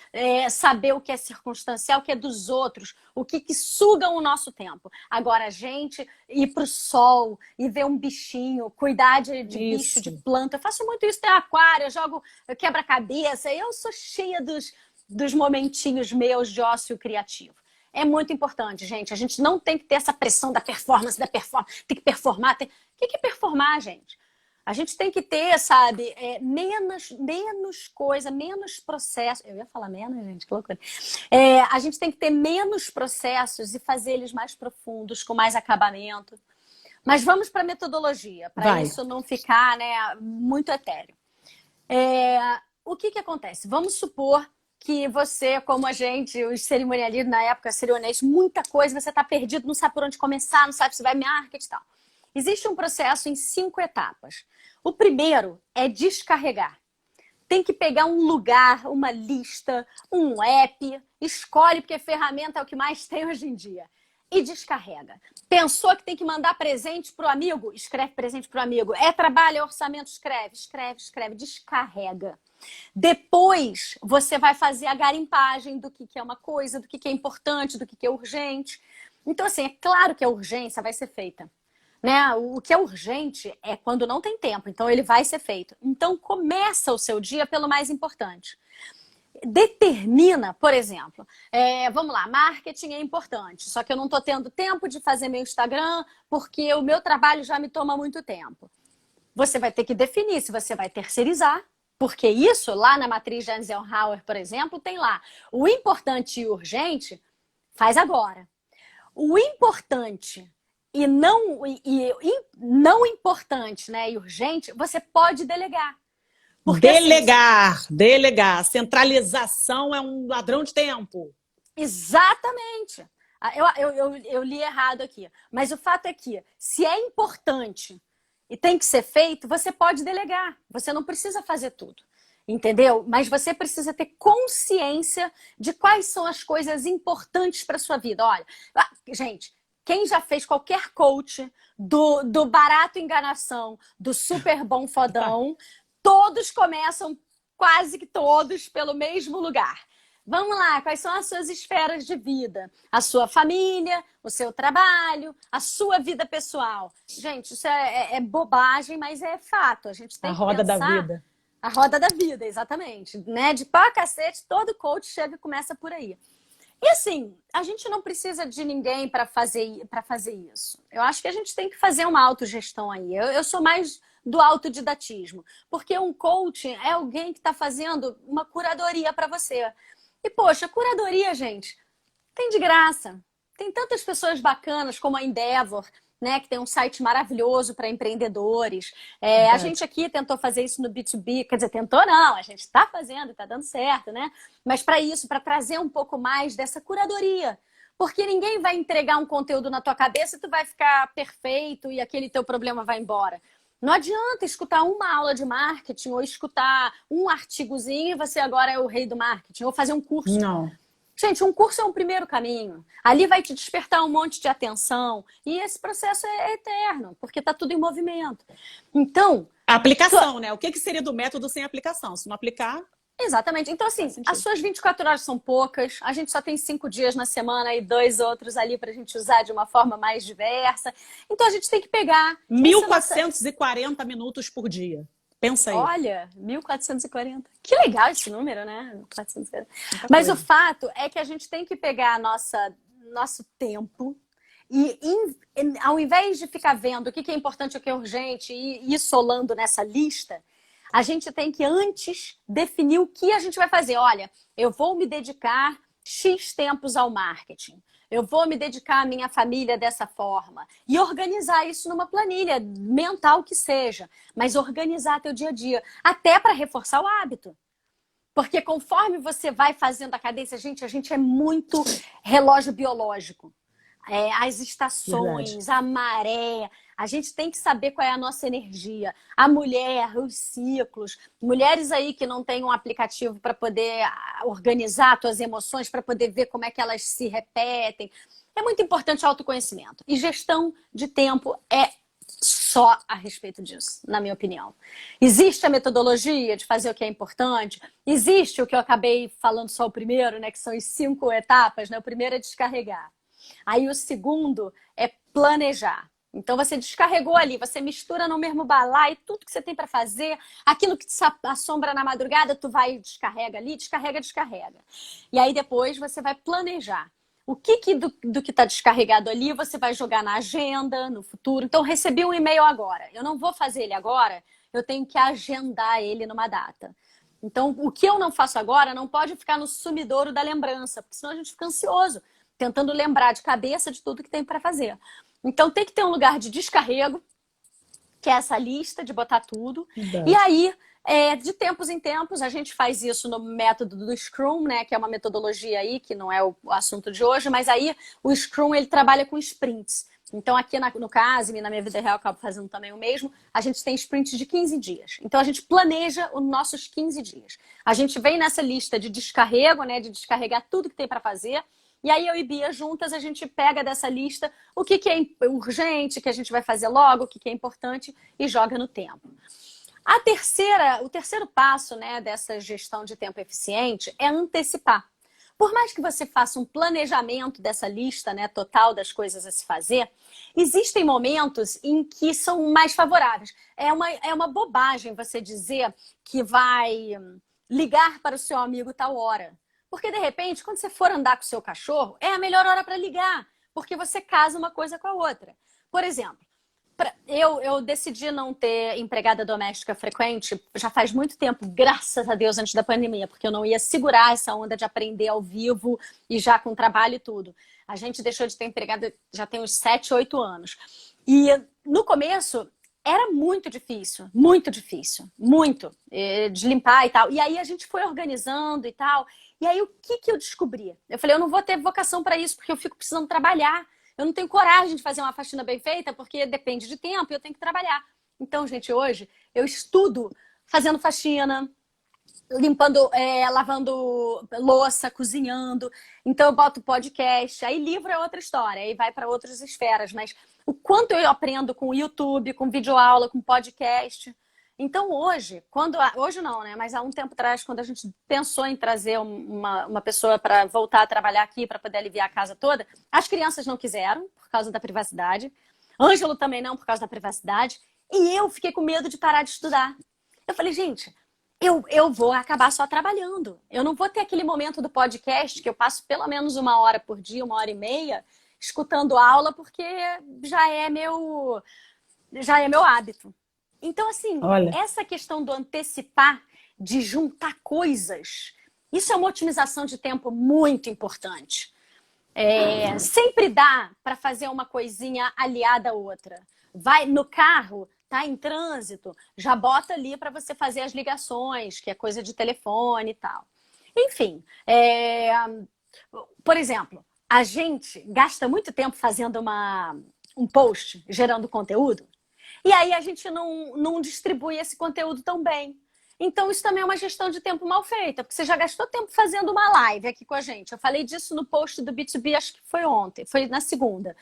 saber o que é circunstancial, o que é dos outros, o que sugam o nosso tempo. Agora, a gente ir para o sol e ver um bichinho, cuidar de bicho, de planta. Eu faço muito isso, tem aquário, eu quebra-cabeça. Eu sou cheia dos momentinhos meus de ócio criativo. É muito importante, gente. A gente não tem que ter essa pressão da performance, tem que performar. O que é performar, gente? A gente tem que ter, sabe, menos coisa, menos processo. Eu ia falar menos, gente, que loucura. A gente tem que ter menos processos e fazer eles mais profundos, com mais acabamento. Mas vamos para a metodologia, para isso não ficar, né, muito etéreo. O que acontece? Vamos supor que você, como a gente, os cerimonialistas na época, cerimonialistas, muita coisa, você está perdido, não sabe por onde começar, não sabe se vai marketing e tal. Existe um processo em 5 etapas. O primeiro é descarregar. Tem que pegar um lugar, uma lista, um app, escolhe, porque ferramenta é o que mais tem hoje em dia. E descarrega. Pensou que tem que mandar presente para o amigo? Escreve presente para o amigo. É trabalho, é orçamento? Escreve. Descarrega. Depois, você vai fazer a garimpagem do que é uma coisa, do que é importante, do que é urgente. Então, assim, é claro que a urgência vai ser feita. Né? O que é urgente é quando não tem tempo, então ele vai ser feito. Então, começa o seu dia pelo mais importante. Determina, por exemplo, vamos lá, marketing é importante, só que eu não estou tendo tempo de fazer meu Instagram porque o meu trabalho já me toma muito tempo. Você vai ter que definir se você vai terceirizar, porque isso lá na matriz de Eisenhower, por exemplo, tem lá o importante e urgente, faz agora. O importante não importante, né, e urgente, você pode delegar. Porque, Delegar. Centralização é um ladrão de tempo. Exatamente. Eu li errado aqui. Mas o fato é que, se é importante e tem que ser feito, você pode delegar. Você não precisa fazer tudo. Entendeu? Mas você precisa ter consciência de quais são as coisas importantes para sua vida. Olha, gente, quem já fez qualquer coach do barato enganação, do super bom fodão, todos começam, quase que todos, pelo mesmo lugar. Vamos lá, quais são as suas esferas de vida? A sua família, o seu trabalho, a sua vida pessoal. Gente, isso é bobagem, mas é fato. A gente tem que roda pensar... da vida. A roda da vida, exatamente. Né? De pá cacete, todo coach chega e começa por aí. E assim, a gente não precisa de ninguém para fazer isso. Eu acho que a gente tem que fazer uma autogestão aí. Eu sou mais do autodidatismo, porque um coach é alguém que está fazendo uma curadoria para você. E, poxa, curadoria, gente, tem de graça. Tem tantas pessoas bacanas como a Endeavor, né, que tem um site maravilhoso para empreendedores. A gente aqui tentou fazer isso no B2B, quer dizer, tentou não, a gente está fazendo, está dando certo, né? Mas para isso, para trazer um pouco mais dessa curadoria. Porque ninguém vai entregar um conteúdo na tua cabeça e tu vai ficar perfeito e aquele teu problema vai embora. Não adianta escutar uma aula de marketing ou escutar um artigozinho e você agora é o rei do marketing, ou fazer um curso. Não. Gente, um curso é um primeiro caminho. Ali vai te despertar um monte de atenção. E esse processo é eterno, porque está tudo em movimento. Então... A aplicação, né? O que seria do método sem aplicação? Se não aplicar... Exatamente. Então, assim, as suas 24 horas são poucas. A gente só tem 5 dias na semana e 2 outros ali para a gente usar de uma forma mais diversa. Então, a gente tem que pegar... 1.440 minutos por dia. Pensa aí. Olha, 1.440. Que legal esse número, né? 1.440. Mas o fato é que a gente tem que pegar nosso tempo e, ao invés de ficar vendo o que é importante e o que é urgente e ir solando nessa lista, a gente tem que antes definir o que a gente vai fazer. Olha, eu vou me dedicar X tempos ao marketing. Eu vou me dedicar à minha família dessa forma. E organizar isso numa planilha mental que seja. Mas organizar teu dia a dia. Até para reforçar o hábito. Porque conforme você vai fazendo a cadência, a gente é muito relógio biológico. As estações, verdade, a maré. A gente tem que saber qual é a nossa energia. A mulher, os ciclos. Mulheres aí que não têm um aplicativo para poder organizar suas emoções, para poder ver como é que elas se repetem. É muito importante o autoconhecimento. E gestão de tempo é só a respeito disso, na minha opinião. Existe a metodologia de fazer o que é importante. Existe o que eu acabei falando só o primeiro, né? Que são as 5 etapas. Né? O primeiro é descarregar. Aí o segundo é planejar. Então você descarregou ali, você mistura no mesmo balaio tudo que você tem para fazer, aquilo que te assombra na madrugada, tu vai e descarrega ali, descarrega. E aí depois você vai planejar. O que do que está descarregado ali você vai jogar na agenda, no futuro. Então recebi um e-mail agora, eu não vou fazer ele agora, eu tenho que agendar ele numa data. Então o que eu não faço agora não pode ficar no sumidouro da lembrança, porque senão a gente fica ansioso, tentando lembrar de cabeça de tudo que tem para fazer. Então tem que ter um lugar de descarrego, que é essa lista de botar tudo. Verdade. E aí, de tempos em tempos, a gente faz isso no método do Scrum, né? Que é uma metodologia aí, que não é o assunto de hoje, mas aí o Scrum ele trabalha com sprints. Então aqui no caso, e na minha vida real, eu acabo fazendo também o mesmo, a gente tem sprints de 15 dias. Então a gente planeja os nossos 15 dias. A gente vem nessa lista de descarrego, né? De descarregar tudo que tem para fazer. E aí eu e Bia juntas, a gente pega dessa lista o que é urgente, que a gente vai fazer logo, o que é importante e joga no tempo. O terceiro passo, né, dessa gestão de tempo eficiente é antecipar. Por mais que você faça um planejamento dessa lista, né, total das coisas a se fazer, existem momentos em que são mais favoráveis. É uma bobagem você dizer que vai ligar para o seu amigo tal hora. Porque, de repente, quando você for andar com o seu cachorro, é a melhor hora para ligar, porque você casa uma coisa com a outra. Por exemplo, eu decidi não ter empregada doméstica frequente já faz muito tempo, graças a Deus, antes da pandemia, porque eu não ia segurar essa onda de aprender ao vivo e já com trabalho e tudo. A gente deixou de ter empregada já tem uns 7, 8 anos. E no começo era muito difícil, muito, de limpar e tal. E aí a gente foi organizando e tal. E aí o que eu descobri? Eu falei, eu não vou ter vocação para isso, porque eu fico precisando trabalhar. Eu não tenho coragem de fazer uma faxina bem feita, porque depende de tempo e eu tenho que trabalhar. Então, gente, hoje eu estudo fazendo faxina, limpando, lavando louça, cozinhando. Então eu boto podcast. Aí livro é outra história, aí vai para outras esferas. Mas o quanto eu aprendo com YouTube, com videoaula, com podcast. Então hoje não, né? Mas há um tempo atrás, quando a gente pensou em trazer uma pessoa para voltar a trabalhar aqui, para poder aliviar a casa toda, as crianças não quiseram, por causa da privacidade. Ângelo também não, por causa da privacidade. E eu fiquei com medo de parar de estudar. Eu falei, gente, eu vou acabar só trabalhando. Eu não vou ter aquele momento do podcast que eu passo pelo menos 1 hora por dia, 1 hora e meia, escutando aula, porque já é meu hábito. Então, assim, Olha, essa questão do antecipar, de juntar coisas, isso é uma otimização de tempo muito importante. Sempre dá para fazer uma coisinha aliada à outra. Vai no carro, tá em trânsito, já bota ali para você fazer as ligações, que é coisa de telefone e tal. Enfim, por exemplo, a gente gasta muito tempo fazendo um post, gerando conteúdo, e aí a gente não distribui esse conteúdo tão bem. Então isso também é uma gestão de tempo mal feita, porque você já gastou tempo fazendo uma live aqui com a gente. Eu falei disso no post do B2B, acho que foi ontem, foi na segunda.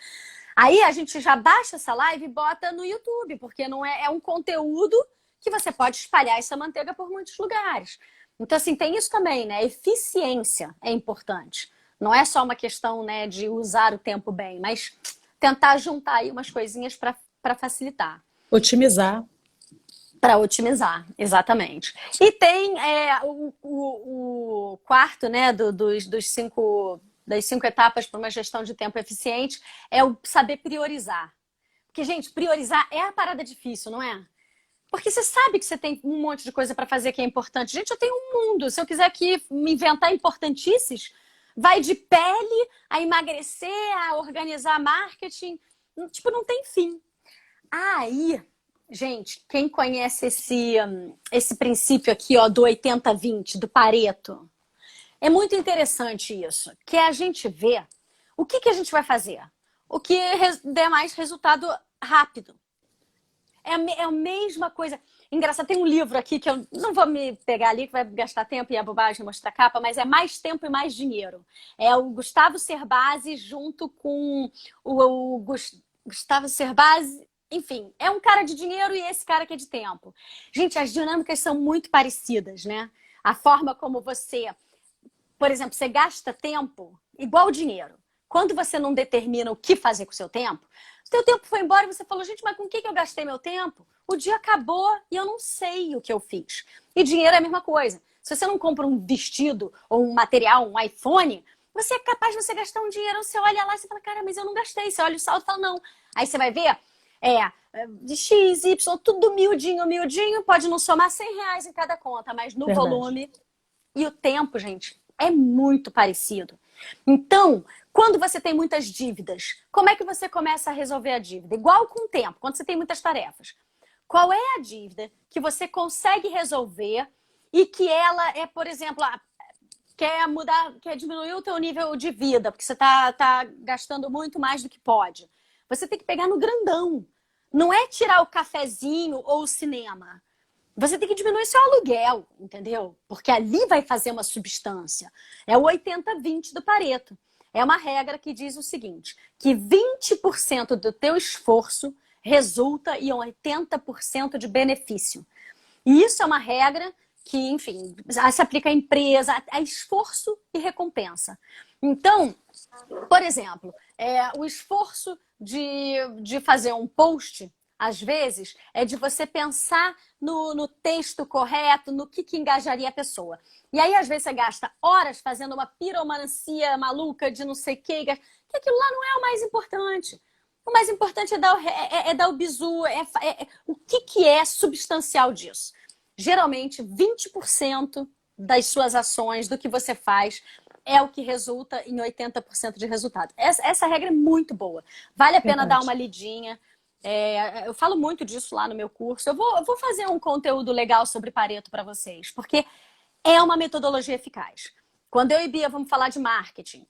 Aí a gente já baixa essa live e bota no YouTube, porque não é um conteúdo que você pode espalhar essa manteiga por muitos lugares. Então, assim, tem isso também, né? Eficiência é importante. Não é só uma questão, né, de usar o tempo bem, mas tentar juntar aí umas coisinhas para facilitar. otimizar. Para otimizar, exatamente. E tem o quarto, né, das 5 etapas para uma gestão de tempo eficiente, é o saber priorizar. Porque, gente, priorizar é a parada difícil, não é? Porque você sabe que você tem um monte de coisa para fazer que é importante. Gente, eu tenho um mundo. Se eu quiser aqui me inventar importantices, vai de pele a emagrecer, a organizar marketing. Tipo, não tem fim. Aí, gente, quem conhece esse princípio aqui, ó, do 80-20, do Pareto, é muito interessante isso, que é a gente ver o que a gente vai fazer, o que der mais resultado rápido. É a mesma coisa. Engraçado, tem um livro aqui que eu não vou me pegar ali, que vai gastar tempo e é bobagem mostrar a capa, mas é Mais Tempo e Mais Dinheiro. É o Gustavo Cerbasi junto com o Gustavo Cerbasi. Enfim, é um cara de dinheiro e esse cara que é de tempo. Gente, as dinâmicas são muito parecidas, né? A forma como você, por exemplo, você gasta tempo igual dinheiro. Quando você não determina o que fazer com o seu tempo foi embora e você falou, gente, mas com o que eu gastei meu tempo? O dia acabou e eu não sei o que eu fiz. E dinheiro é a mesma coisa. Se você não compra um vestido ou um material, um iPhone, você é capaz de você gastar um dinheiro, você olha lá e você fala, cara, mas eu não gastei. Você olha o saldo e fala, não. Aí você vai ver, de X, Y, tudo miudinho, pode não somar R$ 100 em cada conta, mas no Verdade. volume e o tempo, gente, é muito parecido. Então, quando você tem muitas dívidas, como é que você começa a resolver a dívida? Igual com o tempo, quando você tem muitas tarefas. Qual é a dívida que você consegue resolver e que ela é, por exemplo, quer diminuir o teu nível de vida, porque você tá gastando muito mais do que pode. Você tem que pegar no grandão. Não é tirar o cafezinho ou o cinema. Você tem que diminuir seu aluguel, entendeu? Porque ali vai fazer uma substância. É o 80-20 do Pareto. É uma regra que diz o seguinte, que 20% do teu esforço resulta em 80% de benefício. E isso é uma regra que, enfim, se aplica à empresa, a esforço e recompensa. Então, por exemplo, o esforço de fazer um post, às vezes, é de você pensar no texto correto, no que engajaria a pessoa. E aí, às vezes, você gasta horas fazendo uma piromancia maluca de não sei o quê, que aquilo lá não é o mais importante. O mais importante é dar o bizu, o que é substancial disso. Geralmente, 20% das suas ações, do que você faz, é o que resulta em 80% de resultado. Essa regra é muito boa. Vale a pena dar uma lidinha. Eu falo muito disso lá no meu curso. Eu vou fazer um conteúdo legal sobre Pareto para vocês, porque é uma metodologia eficaz. Quando eu e Bia vamos falar de marketing,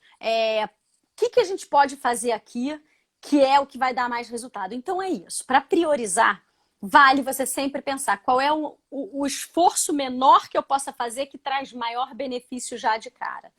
o que a gente pode fazer aqui que é o que vai dar mais resultado? Então é isso. Para priorizar, vale você sempre pensar qual é o esforço menor que eu possa fazer que traz maior benefício já de cara.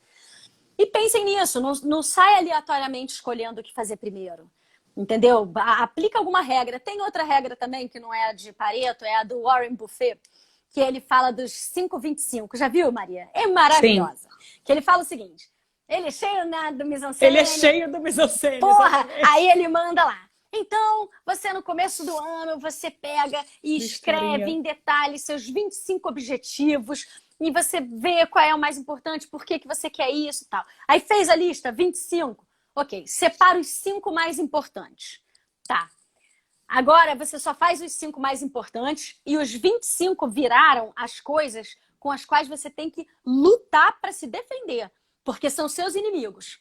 E pensem nisso, não sai aleatoriamente escolhendo o que fazer primeiro. Entendeu? Aplica alguma regra. Tem outra regra também, que não é a de Pareto, é a do Warren Buffett, que ele fala dos 5-25. Já viu, Maria? É maravilhosa. Sim. Que ele fala o seguinte, ele é cheio, né, do mise-en-scène. Ele é cheio do mise-en-scène. Porra! Exatamente. Aí ele manda lá. Então, você no começo do ano, você pega e escreve em detalhes seus 25 objetivos e você vê qual é o mais importante, por que você quer isso e tal. Aí fez a lista, 25. Ok, separa os 5 mais importantes. Tá. Agora você só faz os 5 mais importantes e os 25 viraram as coisas com as quais você tem que lutar para se defender, porque são seus inimigos.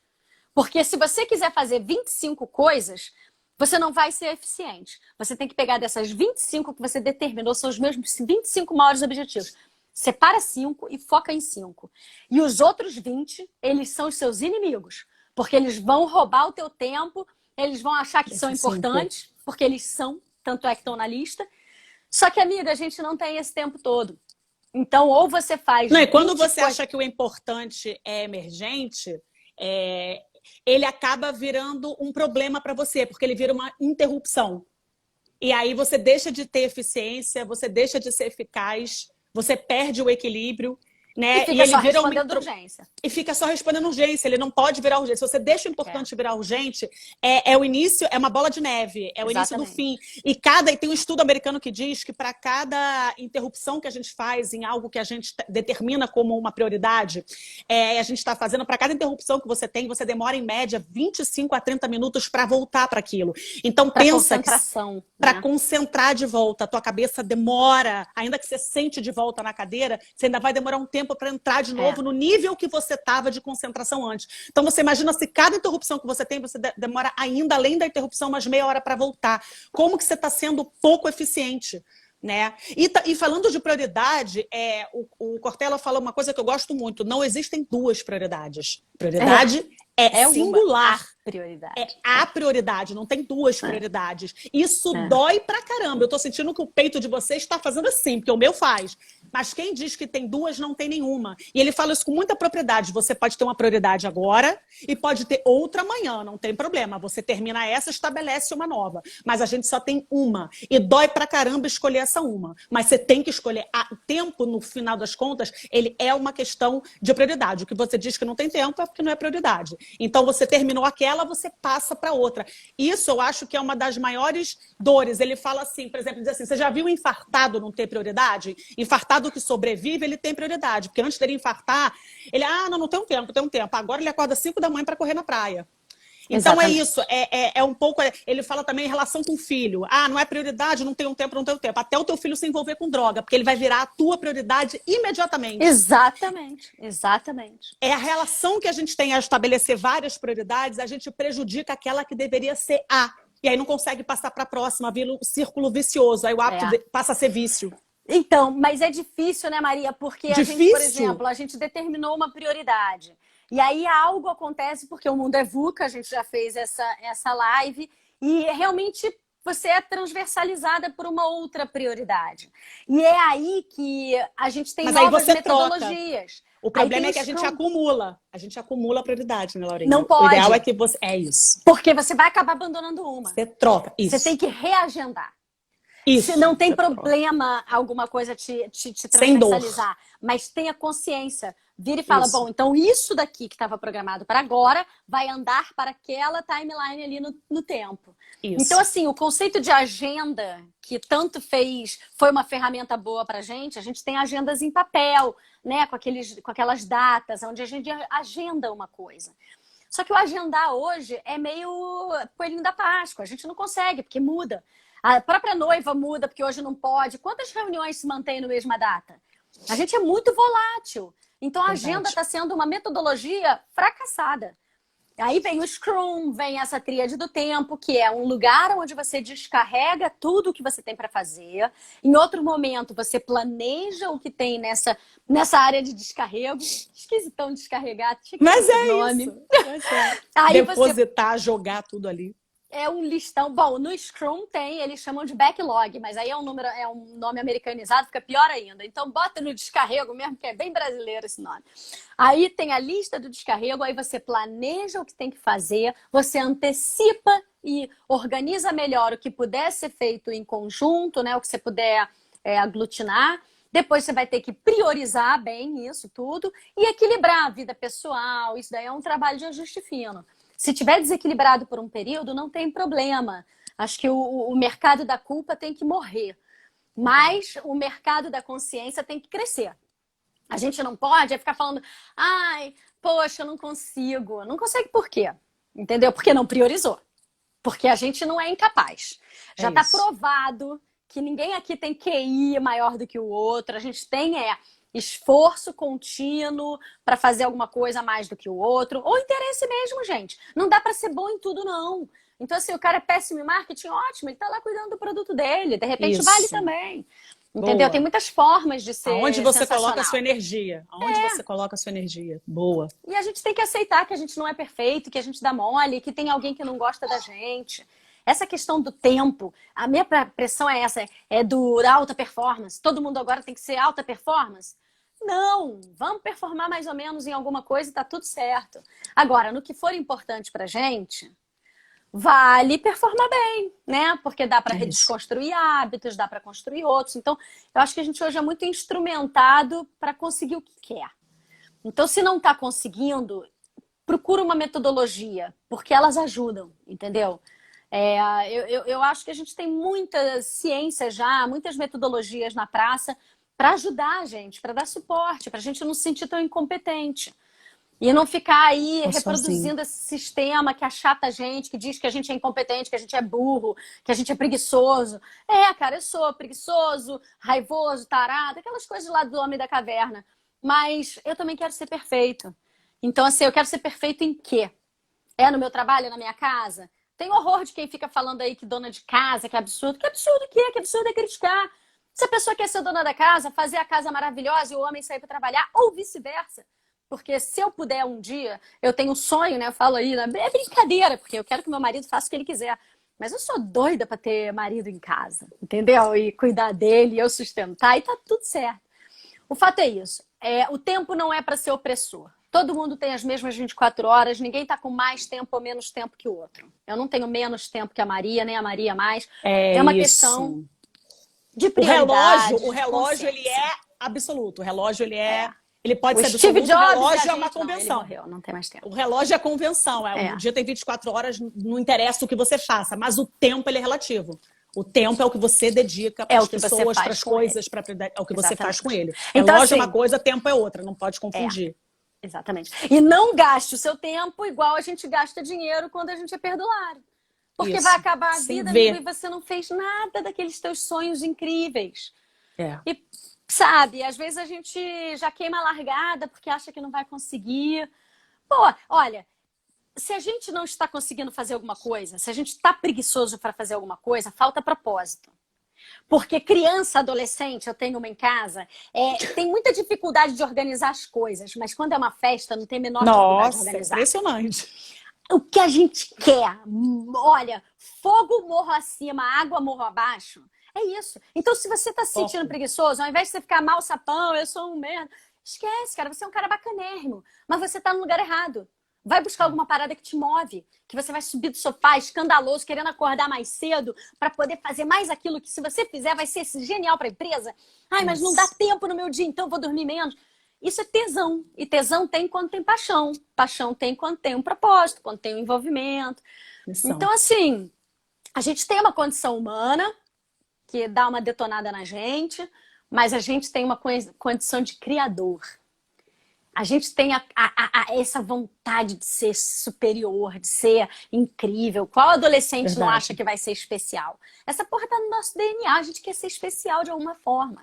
Porque se você quiser fazer 25 coisas, você não vai ser eficiente. Você tem que pegar dessas 25 que você determinou, são os mesmos 25 maiores objetivos. Separa 5 e foca em 5. E os outros 20, eles são os seus inimigos. Porque eles vão roubar o teu tempo, eles vão achar que são importantes, porque eles são, tanto é que estão na lista. Só que, amiga, a gente não tem esse tempo todo. Então, ou você faz... Não, e quando você acha que o importante é emergente, ele acaba virando um problema para você, porque ele vira uma interrupção. E aí você deixa de ter eficiência, você deixa de ser eficaz, você perde o equilíbrio, né? E fica ele só respondendo urgência. E fica só respondendo urgência, ele não pode virar urgência. Se você deixa o importante virar urgente, o início, é uma bola de neve, é o início do fim. E tem um estudo americano que diz que para cada interrupção que a gente faz em algo que a gente determina como uma prioridade, a gente está fazendo, para cada interrupção que você tem, você demora em média 25 a 30 minutos para voltar para aquilo. Então pensa para concentrar de volta, a tua cabeça demora, ainda que você sente de volta na cadeira, você ainda vai demorar um tempo para entrar de novo no nível que você estava de concentração antes. Então você imagina se cada interrupção que você tem, você demora ainda, além da interrupção, umas meia hora para voltar. Como que você está sendo pouco eficiente? Né? E falando de prioridade, o Cortella falou uma coisa que eu gosto muito: não existem duas prioridades. Prioridade é singular. Prioridade. É a prioridade, não tem duas prioridades. Isso dói pra caramba. Eu tô sentindo que o peito de vocês está fazendo assim, porque o meu faz. Mas quem diz que tem duas, não tem nenhuma. E ele fala isso com muita propriedade. Você pode ter uma prioridade agora e pode ter outra amanhã, não tem problema. Você termina essa, estabelece uma nova. Mas a gente só tem uma. E dói pra caramba escolher essa uma. Mas você tem que escolher. O tempo, no final das contas, ele é uma questão de prioridade. O que você diz que não tem tempo é porque não é prioridade. Então, você terminou aquela, você passa para outra. Isso eu acho que é uma das maiores dores. Ele fala assim, por exemplo, diz assim, você já viu infartado não ter prioridade? Infartado que sobrevive, ele tem prioridade. Porque antes dele infartar, ele, não tem um tempo, tem um tempo. Agora ele acorda 5 da manhã para correr na praia. Então Exatamente. É isso, é um pouco... Ele fala também em relação com o filho. Não é prioridade, não tem um tempo, não tem um tempo. Até o teu filho se envolver com droga, porque ele vai virar a tua prioridade imediatamente. Exatamente, exatamente. É a relação que a gente tem a estabelecer várias prioridades, a gente prejudica aquela que deveria ser e aí não consegue passar para a próxima, vira um círculo vicioso, aí o hábito passa a ser vício. Então, mas é difícil, né, Maria? Porque a gente, por exemplo, a gente determinou uma prioridade. E aí algo acontece, porque o mundo é VUCA, a gente já fez essa live, e realmente você é transversalizada por uma outra prioridade. E é aí que a gente tem novas metodologias. Troca. O problema é que a gente acumula. A gente acumula a prioridade, né, Laurinha? Não pode. O ideal é que você... É isso. Porque você vai acabar abandonando uma. Você troca, isso. Você tem que reagendar. Isso. Não tem problema alguma coisa te Sem dor. transversalizar, mas tenha consciência. Vira e fala, Isso. bom, então isso daqui que estava programado para agora vai andar para aquela timeline ali no tempo. Isso. Então, assim, o conceito de agenda, que tanto foi uma ferramenta boa para a gente tem agendas em papel, né? Com aquelas datas, onde a gente agenda uma coisa. Só que o agendar hoje é meio coelhinho da Páscoa. A gente não consegue, porque muda. A própria noiva muda, porque hoje não pode. Quantas reuniões se mantêm na mesma data? A gente é muito volátil. Então, a agenda está sendo uma metodologia fracassada. Aí vem o Scrum, vem essa tríade do tempo, que é um lugar onde você descarrega tudo o que você tem para fazer. Em outro momento, você planeja o que tem nessa área de descarrego. Esquisitão descarregar, tinha que Mas ter é nome. isso. É. Aí Depositar, jogar tudo ali. É um listão. Bom, no Scrum eles chamam de backlog, mas aí é um nome americanizado, fica pior ainda. Então bota no descarrego mesmo, que é bem brasileiro esse nome. Aí tem a lista do descarrego, aí você planeja o que tem que fazer, você antecipa e organiza melhor o que puder ser feito em conjunto, né? O que você puder aglutinar. Depois você vai ter que priorizar bem isso tudo e equilibrar a vida pessoal. Isso daí é um trabalho de ajuste fino. Se tiver desequilibrado por um período, não tem problema. Acho que o mercado da culpa tem que morrer. Mas o mercado da consciência tem que crescer. A gente não pode ficar falando, ai, poxa, eu não consigo. Não consegue por quê? Entendeu? Porque não priorizou. Porque a gente não é incapaz. Já está provado que ninguém aqui tem QI maior do que o outro. A gente tem esforço contínuo para fazer alguma coisa mais do que o outro, ou interesse mesmo, gente. Não dá para ser bom em tudo, não. Então, assim, o cara é péssimo em marketing, ótimo, ele tá lá cuidando do produto dele, de repente vale também. Entendeu? Boa. Tem muitas formas de ser Aonde você coloca a sua energia. Aonde você coloca a sua energia. Boa. E a gente tem que aceitar que a gente não é perfeito, que a gente dá mole, que tem alguém que não gosta da gente. Essa questão do tempo, a minha pressão é essa, é do alta performance. Todo mundo agora tem que ser alta performance? Não, vamos performar mais ou menos em alguma coisa e tá tudo certo. Agora, no que for importante pra gente, vale performar bem, né? Porque dá para desconstruir hábitos, dá para construir outros. Então, eu acho que a gente hoje é muito instrumentado para conseguir o que quer. Então, se não tá conseguindo, procura uma metodologia, porque elas ajudam, entendeu? Eu acho que a gente tem muitas ciências já, muitas metodologias na praça para ajudar a gente, para dar suporte, para a gente não se sentir tão incompetente. E não ficar aí reproduzindo esse sistema que achata a gente, que diz que a gente é incompetente, que a gente é burro, que a gente é preguiçoso. Cara, eu sou preguiçoso, raivoso, tarado, aquelas coisas lá do Homem da Caverna. Mas eu também quero ser perfeito. Então, assim, eu quero ser perfeito em quê? No meu trabalho, na minha casa? Tem horror de quem fica falando aí que dona de casa, que absurdo. Que absurdo que é? Que absurdo é criticar. Se a pessoa quer ser dona da casa, fazer a casa maravilhosa e o homem sair para trabalhar, ou vice-versa. Porque se eu puder um dia, eu tenho um sonho, né? Eu falo aí, é brincadeira, porque eu quero que meu marido faça o que ele quiser. Mas eu sou doida para ter marido em casa, entendeu? E cuidar dele, eu sustentar, e tá tudo certo. O fato é isso. O tempo não é para ser opressor. Todo mundo tem as mesmas 24 horas, ninguém está com mais tempo ou menos tempo que o outro. Eu não tenho menos tempo que a Maria, nem a Maria mais. É uma questão de prioridade. O relógio ele é absoluto. O relógio, ele pode ser Steve absoluto. Jobs, o relógio é uma convenção. Ele morreu, não tem mais tempo. O relógio é convenção. Um dia tem 24 horas, não interessa o que você faça, mas o tempo ele é relativo. O tempo é o que você dedica para as pessoas, para as coisas, é o que você faz com ele. Então, relógio é uma coisa, tempo é outra, não pode confundir. Exatamente. E não gaste o seu tempo igual a gente gasta dinheiro quando a gente é perdulário. Porque vai acabar a vida e você não fez nada daqueles teus sonhos incríveis. E, sabe, às vezes a gente já queima a largada porque acha que não vai conseguir. Pô, olha, se a gente não está conseguindo fazer alguma coisa, se a gente está preguiçoso para fazer alguma coisa, falta propósito. Porque criança, adolescente, eu tenho uma em casa, tem muita dificuldade de organizar as coisas, mas quando é uma festa, não tem a menor dificuldade de organizar. Impressionante. O que a gente quer, olha, fogo morro acima, água morro abaixo, é isso. Então, se você está se sentindo preguiçoso, ao invés de você ficar mal sapão, eu sou um merda, esquece, cara, você é um cara bacanérrimo, mas você está no lugar errado. Vai buscar alguma parada que te move, que você vai subir do sofá escandaloso, querendo acordar mais cedo para poder fazer mais aquilo que se você fizer vai ser genial para a empresa. Ai, mas não dá tempo no meu dia, então eu vou dormir menos. Isso é tesão. E tesão tem quando tem paixão. Paixão tem quando tem um propósito, quando tem um envolvimento. Então, assim, a gente tem uma condição humana que dá uma detonada na gente, mas a gente tem uma condição de criador. A gente tem essa vontade de ser superior, de ser incrível. Qual adolescente não acha que vai ser especial? Essa porra tá no nosso DNA, a gente quer ser especial de alguma forma.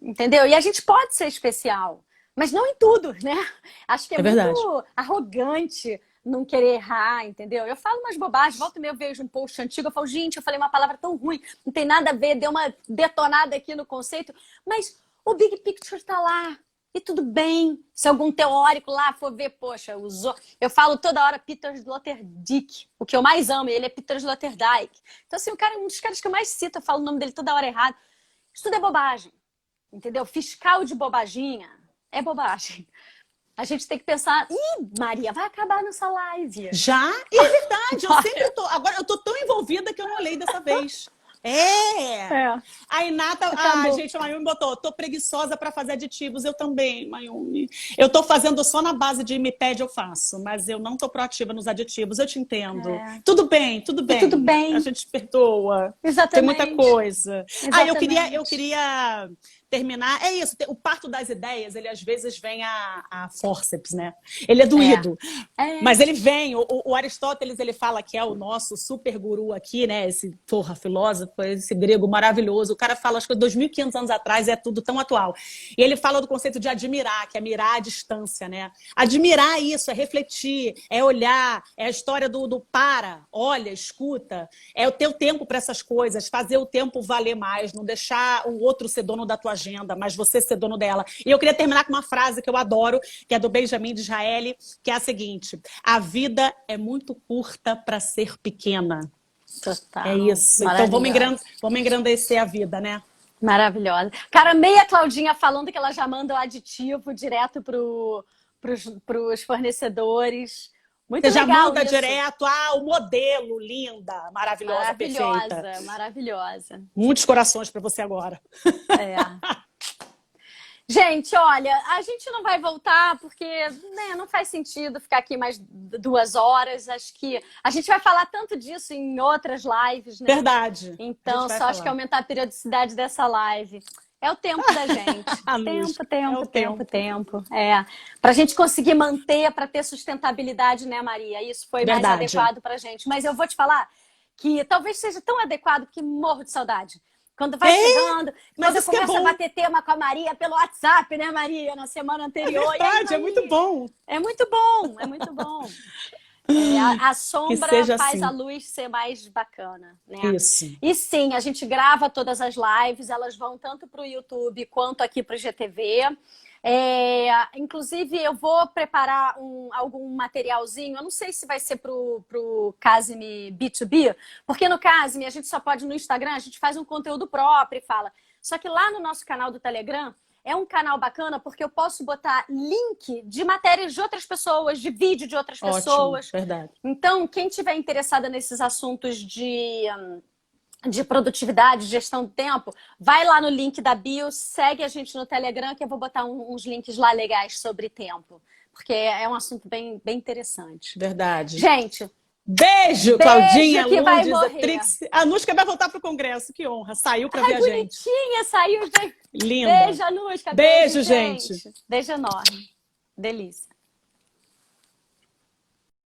Entendeu? E a gente pode ser especial, mas não em tudo, né? Acho que é muito arrogante não querer errar, entendeu? Eu falo umas bobagens, volta e meia eu vejo um post antigo, eu falo, gente, eu falei uma palavra tão ruim, não tem nada a ver, deu uma detonada aqui no conceito, mas o big picture tá lá. E tudo bem, se algum teórico lá for ver, poxa, usou. Eu falo toda hora Peter Sloterdijk, o que eu mais amo, ele é Peter Sloterdijk. Então, assim, o cara é um dos caras que eu mais cito, eu falo o nome dele toda hora errado. Isso tudo é bobagem, entendeu? Fiscal de bobaginha é bobagem. A gente tem que pensar, Maria, vai acabar nossa live. Já? É verdade, eu sempre tô. Agora eu tô tão envolvida que eu não olhei dessa vez. A Inata, gente, a Mayumi botou, tô preguiçosa para fazer aditivos. Eu também, Mayumi. Eu tô fazendo só na base de me pede, eu faço, mas eu não tô proativa nos aditivos, eu te entendo. Tudo bem, tudo bem. Tudo bem. A gente perdoa. Exatamente. Tem muita coisa. Exatamente. Eu queria terminar. É isso, o parto das ideias, ele às vezes vem a fórceps, né? Ele é doído. Mas ele vem. O Aristóteles, ele fala que é o nosso super guru aqui, né? Esse filósofo, esse grego maravilhoso. O cara fala, acho que 2.500 anos atrás é tudo tão atual. E ele fala do conceito de admirar, que é mirar à distância, né? Admirar isso, é refletir, é olhar, é a história do para, olha, escuta. É o teu tempo para essas coisas, fazer o tempo valer mais, não deixar o outro ser dono da tua agenda, mas você ser dono dela. E eu queria terminar com uma frase que eu adoro, que é do Benjamin Disraeli, que é a seguinte: a vida é muito curta para ser pequena. Total. É isso. Então vamos engrandecer a vida, né? Maravilhosa. Cara, meia Claudinha falando que ela já manda o aditivo direto pros fornecedores. Muito Você legal já manda isso. direto, o modelo, linda, maravilhosa, perfeita. Maravilhosa. Muitos corações para você agora. Gente, olha, a gente não vai voltar porque não faz sentido ficar aqui mais 2 horas. Acho que a gente vai falar tanto disso em outras lives, né? Verdade. Então, só acho que aumentar a periodicidade dessa live. É o tempo da gente. Tempo. Pra gente conseguir manter, para ter sustentabilidade, né, Maria? Isso foi mais adequado pra gente. Mas eu vou te falar que talvez seja tão adequado que morro de saudade. Quando vai chegando, quando eu começo a bater tema com a Maria pelo WhatsApp, né, Maria? Na semana anterior. É verdade, é muito bom. É muito bom. A sombra faz a luz ser mais bacana, né? Isso. E sim, a gente grava todas as lives, elas vão tanto para o YouTube quanto aqui para o GTV. Inclusive, eu vou preparar algum materialzinho. Eu não sei se vai ser pro Casime B2B, porque no Casime a gente só pode no Instagram, a gente faz um conteúdo próprio e fala. Só que lá no nosso canal do Telegram é um canal bacana porque eu posso botar link de matérias de outras pessoas, de vídeo de outras pessoas. Verdade. Então, quem tiver interessada nesses assuntos de produtividade, gestão do tempo, vai lá no link da bio, segue a gente no Telegram, que eu vou botar uns links lá legais sobre tempo. Porque é um assunto bem interessante. Verdade. Gente, beijo, Claudinha, que vai Lourdes, morrer. Trix. A Anushka vai voltar pro congresso, que honra. Saiu pra ver a gente. Bonitinha, saiu. Linda. Beijo, Anushka. Beijo, gente. Beijo enorme. Delícia.